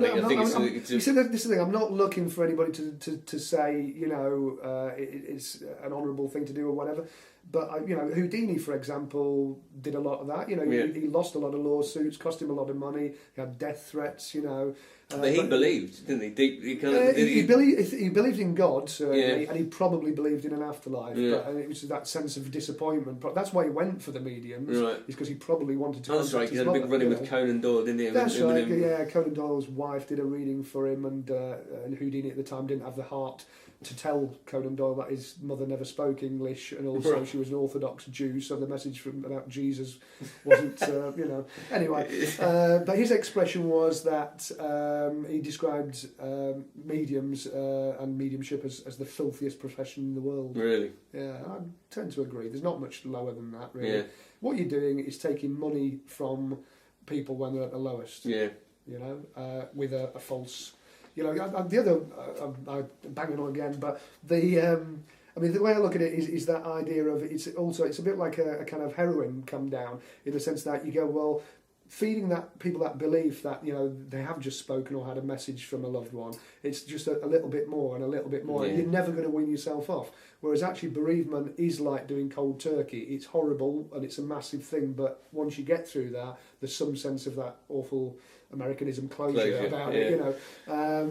This is the thing. I'm not looking for anybody to say, it's an honourable thing to do or whatever. But Houdini, for example, did a lot of that. He lost a lot of lawsuits, cost him a lot of money. He had death threats. But he believed, didn't he? Deep, he believed in God, certainly, and he probably believed in an afterlife. Yeah. But it was that sense of disappointment. That's why he went for the mediums, right. is because he probably wanted to. That's right. He had a big run-in with Conan Doyle, didn't he? That's right. Yeah, Conan Doyle's wife did a reading for him, and Houdini at the time didn't have the heart to tell Conan Doyle that his mother never spoke English, and also she was an Orthodox Jew, so the message about Jesus wasn't, Anyway, but his expression was that he described mediums and mediumship as the filthiest profession in the world. Really? Yeah, I tend to agree. There's not much lower than that, really. Yeah. What you're doing is taking money from people when they're at the lowest. Yeah. With a false... the other... I'm banging on again, but the way I look at it is that idea of... It's a bit like a kind of heroin come down, in the sense that you go, well, feeding people that belief that, they have just spoken or had a message from a loved one, it's just a little bit more and a little bit more, and you're never going to win yourself off. Whereas actually bereavement is like doing cold turkey. It's horrible and it's a massive thing, but once you get through that, there's some sense of that awful Americanism closure about it,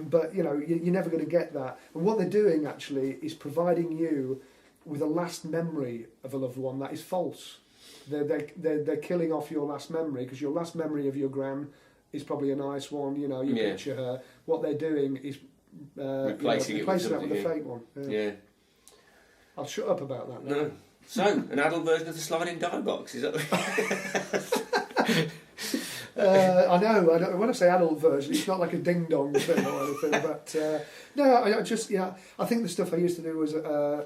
but you're never going to get that. And what they're doing actually is providing you with a last memory of a loved one that is false. They're killing off your last memory, because your last memory of your gran is probably a nice one. You picture her. What they're doing is replacing it with a fake one. Yeah. I'll shut up about that now. No. So, an adult version of the sliding die box, is that? I know. When I say adult version, it's not like a ding dong thing or anything. But I think the stuff I used to do was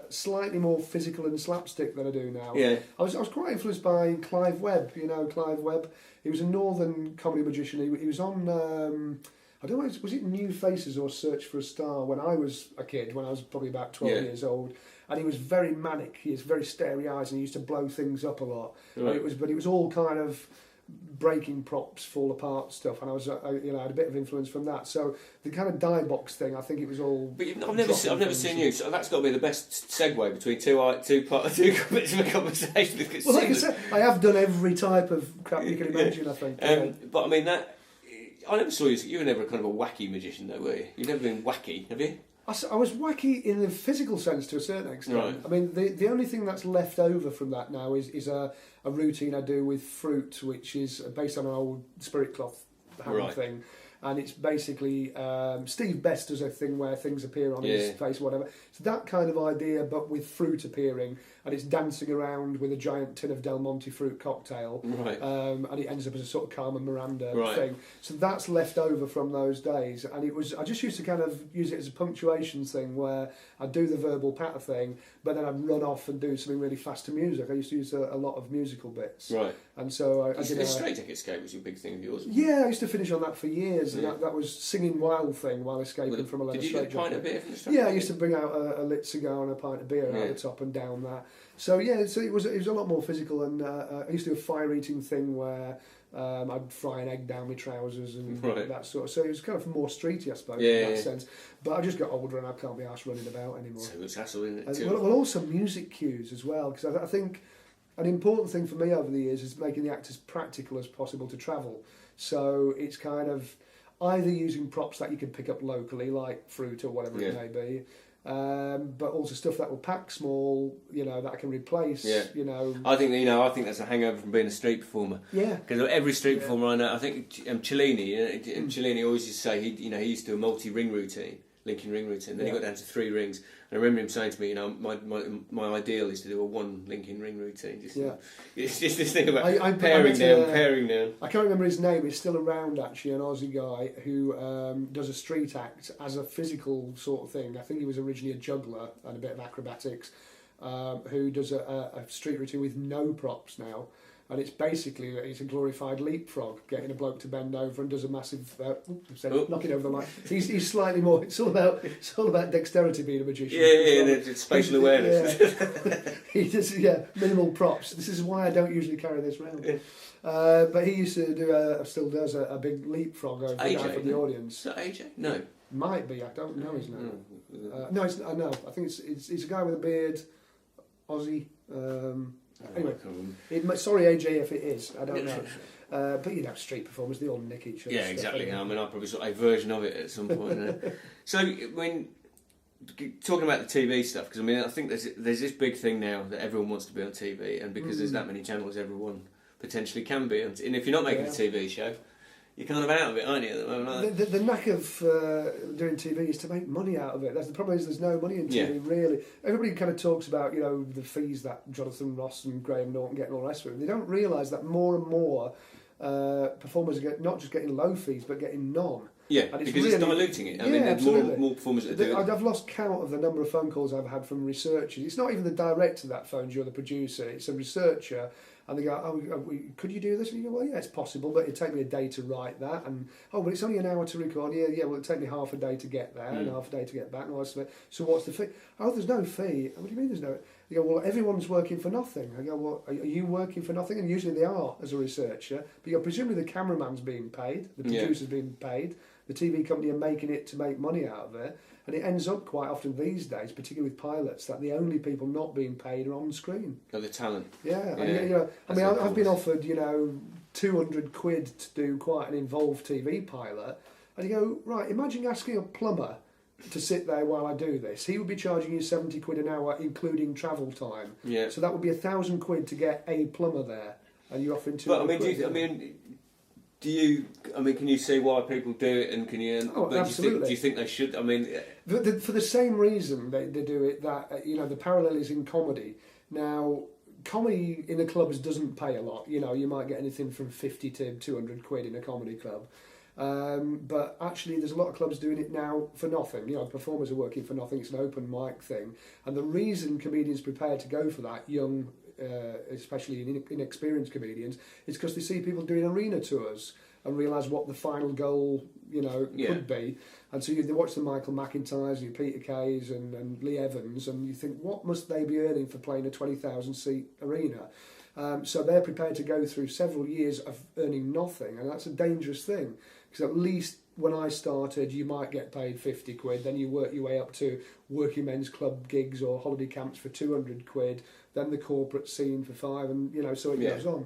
slightly more physical and slapstick than I do now. Yeah. I was quite influenced by Clive Webb. Clive Webb. He was a northern comedy magician. He was on. I don't know. Was it New Faces or Search for a Star when I was a kid? When I was probably about 12 years old. And he was very manic. He has very starry eyes, and he used to blow things up a lot. Right. But it was all kind of breaking props, fall apart stuff, and I had a bit of influence from that. So the kind of die box thing, I think it was all. But I've never seen you, so that's got to be the best segue between two bits of a conversation. Well, like I said, I have done every type of crap you can imagine. I think. But I mean that. I never saw you. You were never kind of a wacky magician, though, were you? You've never been wacky, have you? I was wacky in the physical sense to a certain extent. Right. I mean, the only thing that's left over from that now is a routine I do with fruit, which is based on an old spirit cloth hand thing. And it's basically Steve Best does a thing where things appear on his face, whatever. So that kind of idea, but with fruit appearing, and it's dancing around with a giant tin of Del Monte fruit cocktail, and it ends up as a sort of Carmen Miranda thing. So that's left over from those days, and I just used to kind of use it as a punctuation thing where I'd do the verbal patter thing, but then I'd run off and do something really fast to music. I used to use a lot of musical bits, and so I did. Straight Ticket Escape was your big thing of yours. Yeah, I used to finish on that for years. And that was singing Wild Thing while escaping from a leather straight jacket. Did you get a pint of beer from the straight? Yeah, I used to bring out a lit cigar and a pint of beer out the top and down that. So it was a lot more physical, and I used to do a fire eating thing where I'd fry an egg down my trousers and that sort of. So it was kind of more streety, I suppose, in that sense. But I just got older and I can't be arsed running about anymore. So much hassle, isn't it? Well, also music cues as well, because I think an important thing for me over the years is making the act as practical as possible to travel. So it's kind of either using props that you can pick up locally, like fruit or whatever it may be, but also stuff that will pack small, that I can replace. I think that's a hangover from being a street performer. Yeah, because every street performer I know, I think Cellini. Cellini always used to say he used to do a multi-ring routine. Linking ring routine. Then he got down to 3 rings, and I remember him saying to me, my ideal is to do a 1 linking ring routine. It's just this thing about paring down. I can't remember his name. He's still around, actually, an Aussie guy who does a street act as a physical sort of thing. I think he was originally a juggler and a bit of acrobatics, who does a street routine with no props now. And it's basically a glorified leapfrog, getting a bloke to bend over and does a massive knocking over the line. He's slightly more. It's all about dexterity being a magician. And it's spatial awareness. He does minimal props. This is why I don't usually carry this around. But he used to do still does a big leapfrog over the guy from the audience. Is that AJ? No, might be. I don't know his name. No, I think it's a guy with a beard, Aussie. Anyway, sorry AJ if it is, I don't know. But street performers, they all nick each other. Yeah, exactly. I mean, I probably saw a version of it at some point. So when talking about the TV stuff, because I mean, I think there's this big thing now that everyone wants to be on TV, and because there's that many channels, everyone potentially can be. And if you're not making a TV show, you're kind of out of it, aren't you? At the moment, the knack of doing TV is to make money out of it. The problem is there's no money in TV, really. Everybody kind of talks about, the fees that Jonathan Ross and Graham Norton get and all the rest of it. They don't realise that more and more performers are not just getting low fees, but getting none. Yeah, and because it's diluting it. I mean, there's more performers that do it. I've lost count of the number of phone calls I've had from researchers. It's not even the director that phones you or the producer, it's a researcher. And they go, could you do this? And you go, well, yeah, it's possible, but it'd take me a day to write that. And, but it's only an hour to record. Yeah, well, it'd take me half a day to get there and half a day to get back. And all that stuff. So what's the fee? Oh, there's no fee. What do you mean there's no? They go, well, everyone's working for nothing. I go, well, are you working for nothing? And usually they are, as a researcher. But you go, presumably the cameraman's being paid, the producer's being paid, the TV company are making it to make money out of it. And it ends up quite often these days, particularly with pilots, that the only people not being paid are on screen. Oh, the talent. Yeah. And, I mean, I've been offered, 200 quid to do quite an involved TV pilot. And you go, right, imagine asking a plumber to sit there while I do this. He would be charging you 70 quid an hour, including travel time. Yeah. So that would be 1,000 quid to get a plumber there. And you're offering 200 quid. Can you see why people do it, and can you? Absolutely. Do you think they should? I mean, for the same reason they do it, that the parallel is in comedy. Now, comedy in the clubs doesn't pay a lot. You might get anything from 50 to 200 quid in a comedy club. But actually, there's a lot of clubs doing it now for nothing. Performers are working for nothing. It's an open mic thing, and the reason comedians prepare to go for that, young, especially inexperienced comedians, is because they see people doing arena tours and realise what the final goal, could be. And so they watch the Michael McIntyres and Peter Kays and Lee Evans, and you think, what must they be earning for playing a 20,000 seat arena? So they're prepared to go through several years of earning nothing, and that's a dangerous thing, because at least when I started, you might get paid 50 quid, then you work your way up to working men's club gigs or holiday camps for 200 quid, then the corporate scene for 5, and so it goes on.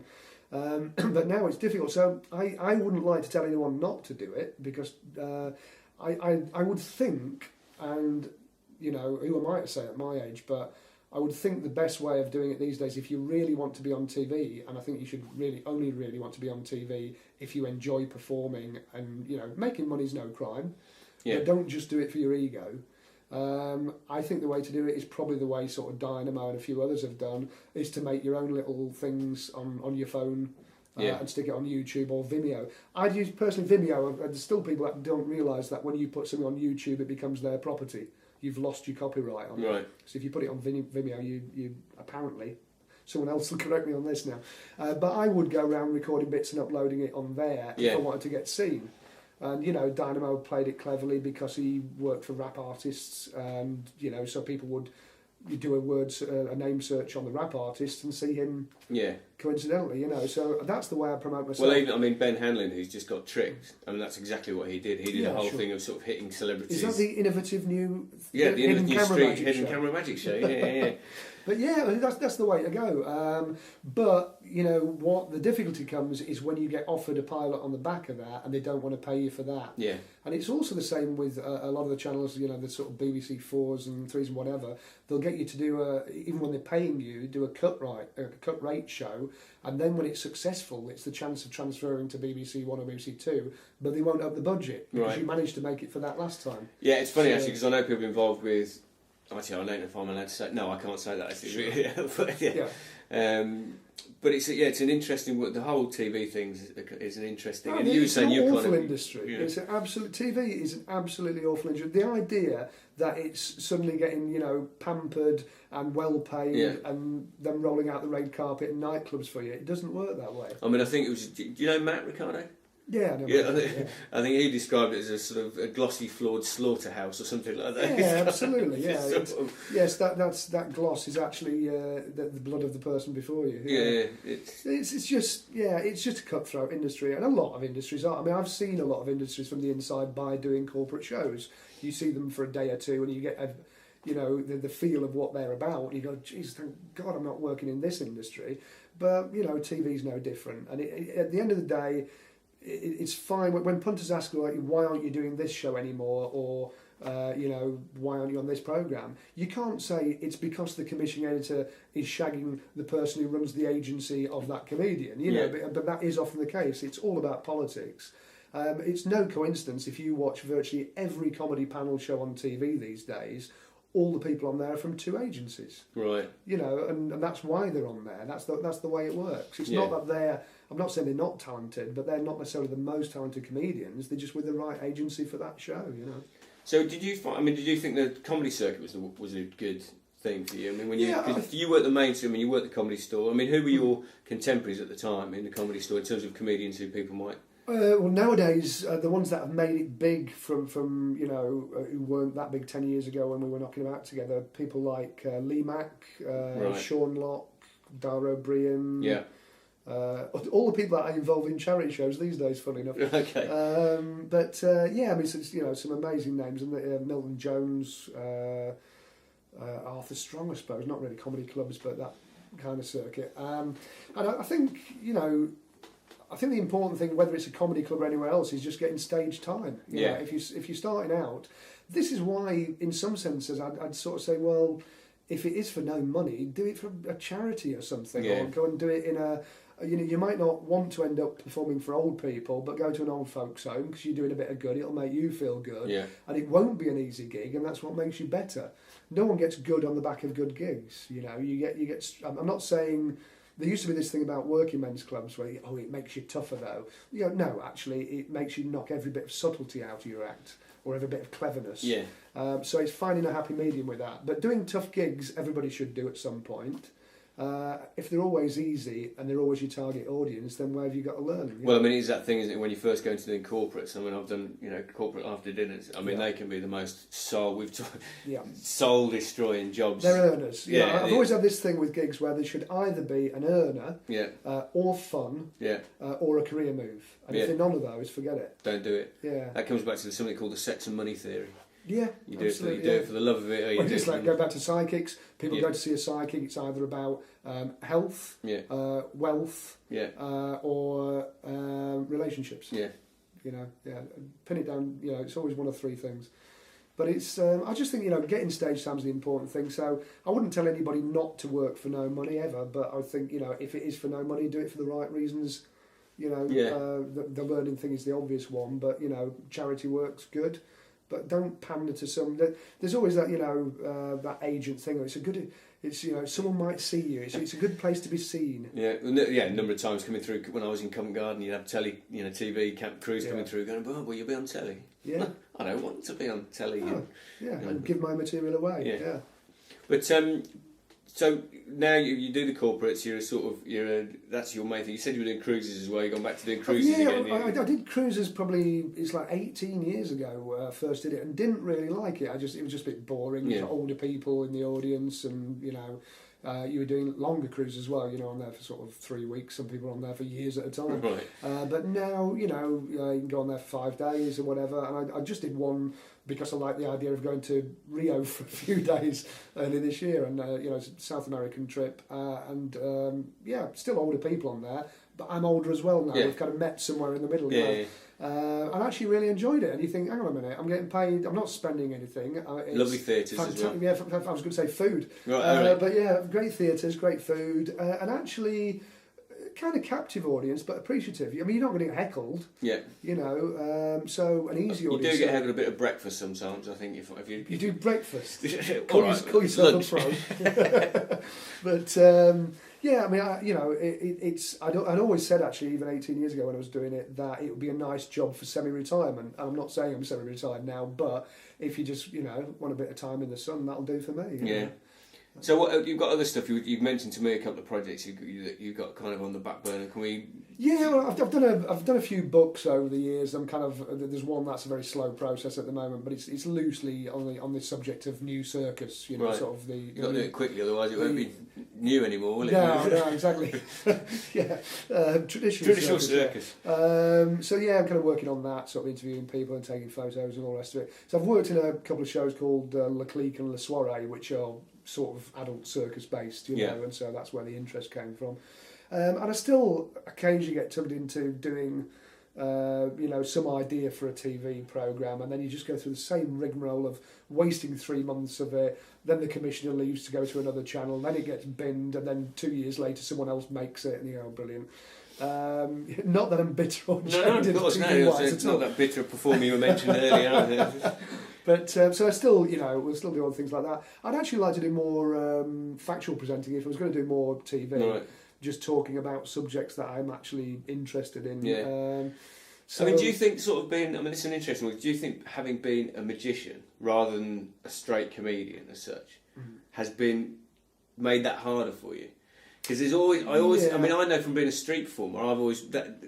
But now it's difficult, so I wouldn't like to tell anyone not to do it, because I would think, and who am I to say at my age, but I would think the best way of doing it these days, if you really want to be on TV, and I think you should only really want to be on TV if you enjoy performing, and making money's no crime. But don't just do it for your ego. I think the way to do it is probably the way sort of Dynamo and a few others have done, is to make your own little things on your phone and stick it on YouTube or Vimeo. I'd use personally Vimeo. There's still people that don't realise that when you put something on YouTube, it becomes their property. You've lost your copyright on it. So if you put it on Vimeo, you apparently, someone else will correct me on this now, but I would go around recording bits and uploading it on there if I wanted to get seen. And Dynamo played it cleverly because he worked for rap artists, and so people would do a name search on the rap artist and see him coincidentally, so that's the way I promote myself. Well, Ben Hanlon, who's just got tricked, that's exactly what he did. He did a whole thing of sort of hitting celebrities. Is that the innovative new the hidden camera magic show? Yeah. But that's the way to go. But what the difficulty comes is when you get offered a pilot on the back of that, and they don't want to pay you for that. Yeah. And it's also the same with a lot of the channels. The sort of BBC 4s and 3s and whatever. They'll get you to do even when they're paying you, do a cut rate show, and then when it's successful, it's the chance of transferring to BBC 1 or BBC 2, but they won't up the budget because you managed to make it for that last time. Yeah, it's funny actually, because I know people involved with. Actually, I don't know if I'm allowed to say. No, I can't say that. Sure. But it's an interesting. The whole TV thing is an interesting. And you were saying you're kind of industry. Yeah. It's an absolute TV is an absolutely awful industry. The idea that it's suddenly getting pampered and well paid and them rolling out the red carpet in nightclubs for you, it doesn't work that way. I mean, I think it was. Do you know Matt Ricardo? Yeah, I think he described it as a sort of a glossy floored slaughterhouse or something like that. Yeah, absolutely. Yeah, yes, that gloss is actually the blood of the person before you. It's just a cutthroat industry, and a lot of industries are. I mean, I've seen a lot of industries from the inside by doing corporate shows. You see them for a day or two, and you get the feel of what they're about. You go, geez, thank God I'm not working in this industry. But TV's no different. And at the end of the day, it's fine when punters ask like, why aren't you doing this show anymore, or why aren't you on this programme? You can't say it's because the commissioning editor is shagging the person who runs the agency of that comedian. But that is often the case. It's all about politics. It's no coincidence if you watch virtually every comedy panel show on TV these days, all the people on there are from 2 agencies. Right. And that's why they're on there. That's the way it works. It's not that I'm not saying they're not talented, but they're not necessarily the most talented comedians. They're just with the right agency for that show, So did you think the comedy circuit was a good thing for you? I mean, because you worked the mainstream and you worked the Comedy Store. I mean, who were your contemporaries at the time in the Comedy Store in terms of comedians who people might... Well, nowadays, the ones that have made it big from who weren't that big 10 years ago when we were knocking about together, people like Lee Mack, Sean Locke, Dara O'Brien... Yeah. All the people that are involved in charity shows these days, funny enough. Okay. Some amazing names, and Milton Jones, Arthur Strong, I suppose, not really comedy clubs, but that kind of circuit. And I think the important thing, whether it's a comedy club or anywhere else, is just getting stage time. You know, if you're starting out, this is why, in some senses, I'd sort of say, well, if it is for no money, do it for a charity or something, or go and do it in a... you might not want to end up performing for old people, but go to an old folks' home because you're doing a bit of good. It'll make you feel good, and it won't be an easy gig, and that's what makes you better. No one gets good on the back of good gigs. You get. I'm not saying there used to be this thing about working men's clubs where it makes you tougher though. No, actually, it makes you knock every bit of subtlety out of your act or every bit of cleverness. Yeah. So it's finding a happy medium with that. But doing tough gigs, everybody should do at some point. If they're always easy and they're always your target audience, then where have you got to learn? Well, I mean, it's that thing, isn't it, when you first go into doing corporates? I mean, I've done, corporate after dinners. I mean, they can be the most soul-destroying jobs. They're earners. I've always had this thing with gigs where they should either be an earner, or fun, or a career move. And if they're none of those, forget it. Don't do it. Yeah. That comes back to something called the sex and money theory. Yeah, you do it for the love of it. Or you just go back to psychics. People go to see a psychic. It's either about health, wealth, or relationships. Yeah, pin it down. It's always one of 3 things. But it's. I just think getting stage time's the important thing. So I wouldn't tell anybody not to work for no money ever. But I think if it is for no money, do it for the right reasons. The learning thing is the obvious one. But charity work's good. But don't pander to some. There's always that that agent thing. It's someone might see you. It's a good place to be seen. A number of times coming through when I was in Covent Garden, you'd have TV camp crews coming through, going, "Well, you'll be on telly." Yeah, I don't want to be on telly. And give my material away. Yeah. But so now you do the corporates. That's your main thing. You said you were doing cruises as well. You've gone back to doing cruises again. I did cruises probly. It's like 18 years ago. I first did it and didn't really like it. It was just a bit boring for older people in the audience, and you were doing longer cruises as well. On there for sort of 3 weeks. Some people are on there for years at a time. Right. But now you can go on there for 5 days or whatever. And I just did one because I like the idea of going to Rio for a few days early this year, and it's a South American trip, and still older people on there, but I'm older as well now. We've kind of met somewhere in the middle. I actually really enjoyed it, and you think, hang on a minute, I'm getting paid, I'm not spending anything. Lovely theatres as well. Yeah, I was going to say food. Right. But great theatres, great food, and actually kind of captive audience, but appreciative. I mean, you're not going to get heckled. Yeah. So an easy audience. You do get heckled a bit of breakfast sometimes, I think. If you do breakfast, call yourself a pro. But I mean, it's. I'd always said actually, even 18 years ago when I was doing it, that it would be a nice job for semi-retirement. I'm not saying I'm semi-retired now, but if you just want a bit of time in the sun, that'll do for me. Yeah. So what, you've got other stuff. You've mentioned to me a couple of projects you've got kind of on the back burner. Can we? Yeah, well, I've done a few books over the years. I'm kind of there's one that's a very slow process at the moment, but it's loosely on the subject of new circus. Right. Sort of the. You've got to do it quickly, otherwise it won't be new anymore, will it? No, exactly. Yeah, traditional circus. Yeah. So yeah, I'm kind of working on that, sort of interviewing people and taking photos and all the rest of it. So I've worked in a couple of shows called Le Clique and Le Soiree, which are sort of adult circus based, you know, and so that's where the interest came from. And I still occasionally get tugged into doing, you know, some idea for a TV programme, and then you just go through the same rigmarole of wasting 3 months of it, then the commissioner leaves to go to another channel, then it gets binned, and then 2 years later someone else makes it, and you go, brilliant. Not that I'm bitter or jaded. No, of course, no, it's not that bitter performer you mentioned earlier. But so I still, you know, we'll still do other things like that. I'd actually like to do more factual presenting if I was going to do more TV. Right. Just talking about subjects that I'm actually interested in. Yeah. So, I mean, do you think sort of being, I mean, it's an interesting one, do you think having been a magician rather than a straight comedian as such has been made that harder for you? Because there's always, I mean, I know from being a street performer, I've always,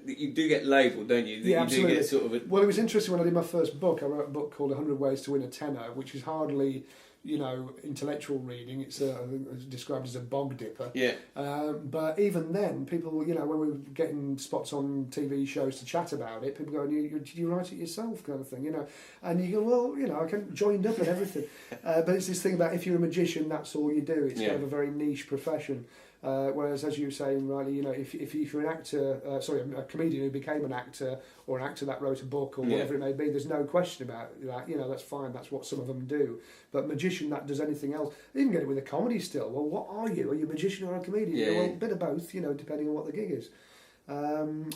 you do get labelled, don't you? Yeah, absolutely. Do get sort of well, it was interesting when I did my first book. I wrote a book called 100 Ways to Win a Tenner, which is hardly, you know, intellectual reading. It's I think it's described as a bog dipper. Yeah. But even then, people, you know, when we were getting spots on TV shows to chat about it, people go, "Did you write it yourself?" kind of thing, you know. And you go, "Well, you know, I can joined up and everything." But it's this thing about if you're a magician, that's all you do. It's kind of a very niche profession. Whereas, as you were saying, Riley, you know, if you're an actor, a comedian who became an actor, or an actor that wrote a book, or whatever it may be, there's no question about that. You know, that's fine. That's what some of them do. But magician that does anything else, you can get it with a comedy still. Well, what are you? Are you a magician or a comedian? Yeah. Well, a bit of both. You know, depending on what the gig is.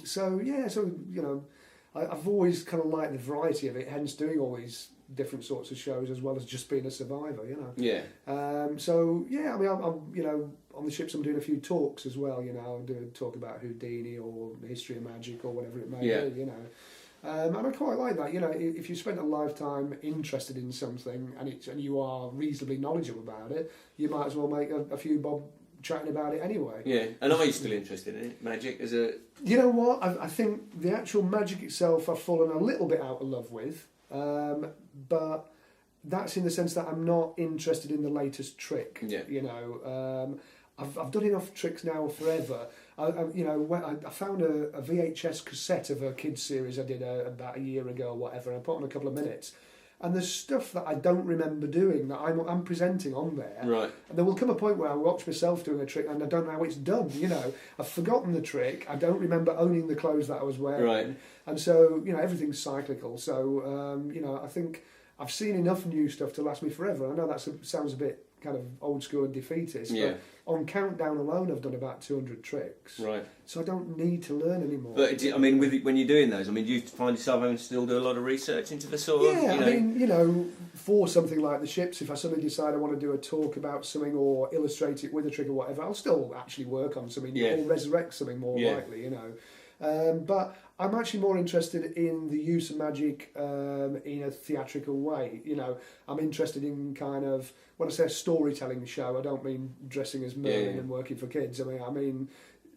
So you know, I've always kind of liked the variety of it. Hence, doing all these different sorts of shows as well as just being a survivor. You know. Yeah. So yeah, I mean, I'm you know, on the ships I'm doing a few talks as well, you know, I'll do a talk about Houdini or the history of magic or whatever it may be, you know. And I quite like that, you know, if you spent a lifetime interested in something and you are reasonably knowledgeable about it, you might as well make a few bob chatting about it anyway. Yeah, and are you still interested in it, magic as a... You know what, I think the actual magic itself I've fallen a little bit out of love with, but that's in the sense that I'm not interested in the latest trick, you know. I've done enough tricks now forever. You know, I found a VHS cassette of a kids series I did about a year ago or whatever, and I put on a couple of minutes. And there's stuff that I don't remember doing that I'm presenting on there. Right. And there will come a point where I watch myself doing a trick and I don't know how it's done, you know. I've forgotten the trick, I don't remember owning the clothes that I was wearing. Right. And so, you know, everything's cyclical. So, you know, I think I've seen enough new stuff to last me forever. I know that sounds a bit kind of old school and defeatist, but on Countdown alone I've done about 200 tricks. Right. So I don't need to learn anymore. But, I mean, when you're doing those, I mean, do you find yourself having to still do a lot of research into the sort of... Yeah, I mean, you know, for something like the ships, if I suddenly decide I want to do a talk about something or illustrate it with a trick or whatever, I'll still actually work on something or resurrect something more likely, you know. But I'm actually more interested in the use of magic in a theatrical way. You know, I'm interested in kind of, when I say a storytelling show, I don't mean dressing as Merlin and working for kids. I mean,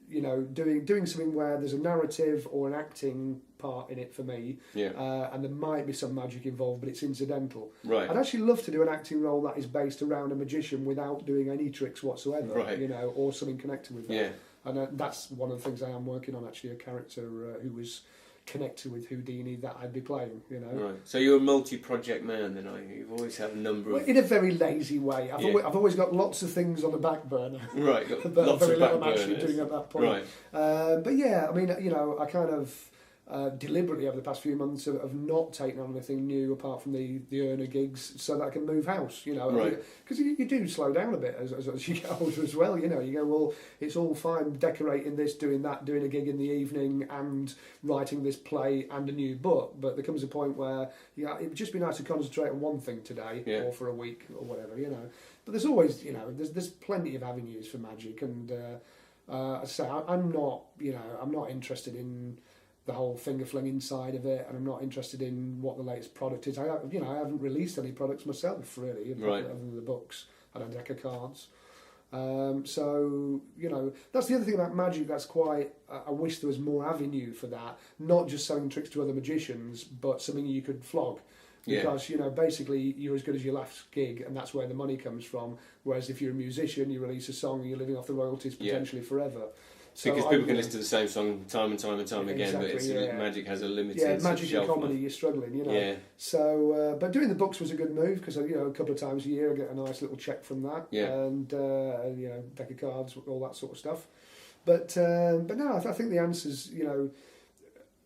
you know, doing something where there's a narrative or an acting part in it for me, and there might be some magic involved, but it's incidental. Right. I'd actually love to do an acting role that is based around a magician without doing any tricks whatsoever, you know, or something connected with that. Yeah. And that's one of the things I am working on, actually, a character who was connected with Houdini that I'd be playing, you know. Right. So you're a multi-project man then, are you? You've always had a number of... In a very lazy way. I've always got lots of things on the back burner. Right, got but lots very of little back I'm actually burners. doing at that point. Right. But yeah, I mean, you know, I kind of... deliberately over the past few months have not taken on anything new apart from the earner gigs so that I can move house, you know. Right. Because you do slow down a bit as you get older as well, you know. You go, well, it's all fine decorating this, doing that, doing a gig in the evening and writing this play and a new book, but there comes a point where it would just be nice to concentrate on one thing today or for a week or whatever, you know. But there's always, you know, there's plenty of avenues for magic, and I'm not, you know, I'm not interested in the whole finger flinging side of it, and I'm not interested in what the latest product is. I haven't released any products myself really, other than the books and a deck of cards. So, you know, that's the other thing about magic that's quite... I wish there was more avenue for that, not just selling tricks to other magicians, but something you could flog. because basically you're as good as your last gig, and that's where the money comes from. Whereas if you're a musician, you release a song and you're living off the royalties potentially forever. So because people can listen to the same song time and time and time again, but magic has a limited magic shelf and comedy, life. you're struggling, So, but doing the books was a good move because a couple of times a year I get a nice little check from that, and deck of cards, all that sort of stuff. But no, I think the answer's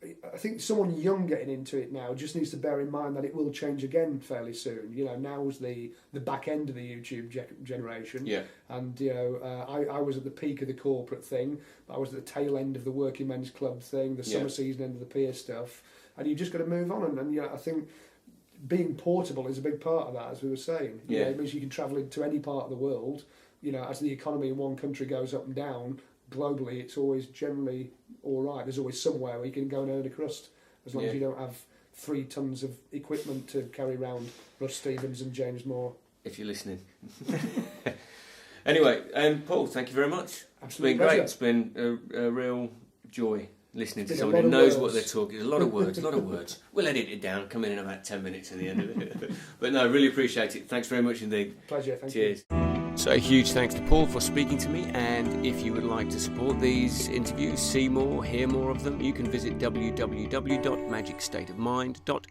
I think someone young getting into it now just needs to bear in mind that it will change again fairly soon. Now's the back end of the YouTube generation. Yeah. And, I was at the peak of the corporate thing, but I was at the tail end of the working men's club thing, the summer season end of the peer stuff. And you've just got to move on. And I think being portable is a big part of that, as we were saying. It means you can travel into any part of the world. As the economy in one country goes up and down, globally, it's always generally all right. There's always somewhere where you can go and earn a crust, as long as you don't have 3 tons of equipment to carry around Russ Stevens and James Moore. If you're listening. Anyway, Paul, thank you very much. Absolute It's been pleasure. great. It's been a real joy listening to someone who knows what they're talking. There's a lot of words, We'll edit it down, come in about 10 minutes at the end of it. But no, really appreciate it. Thanks very much indeed. Pleasure, thank you. Cheers. So a huge thanks to Paul for speaking to me, and if you would like to support these interviews, see more, hear more of them, you can visit www.magicstateofmind.com.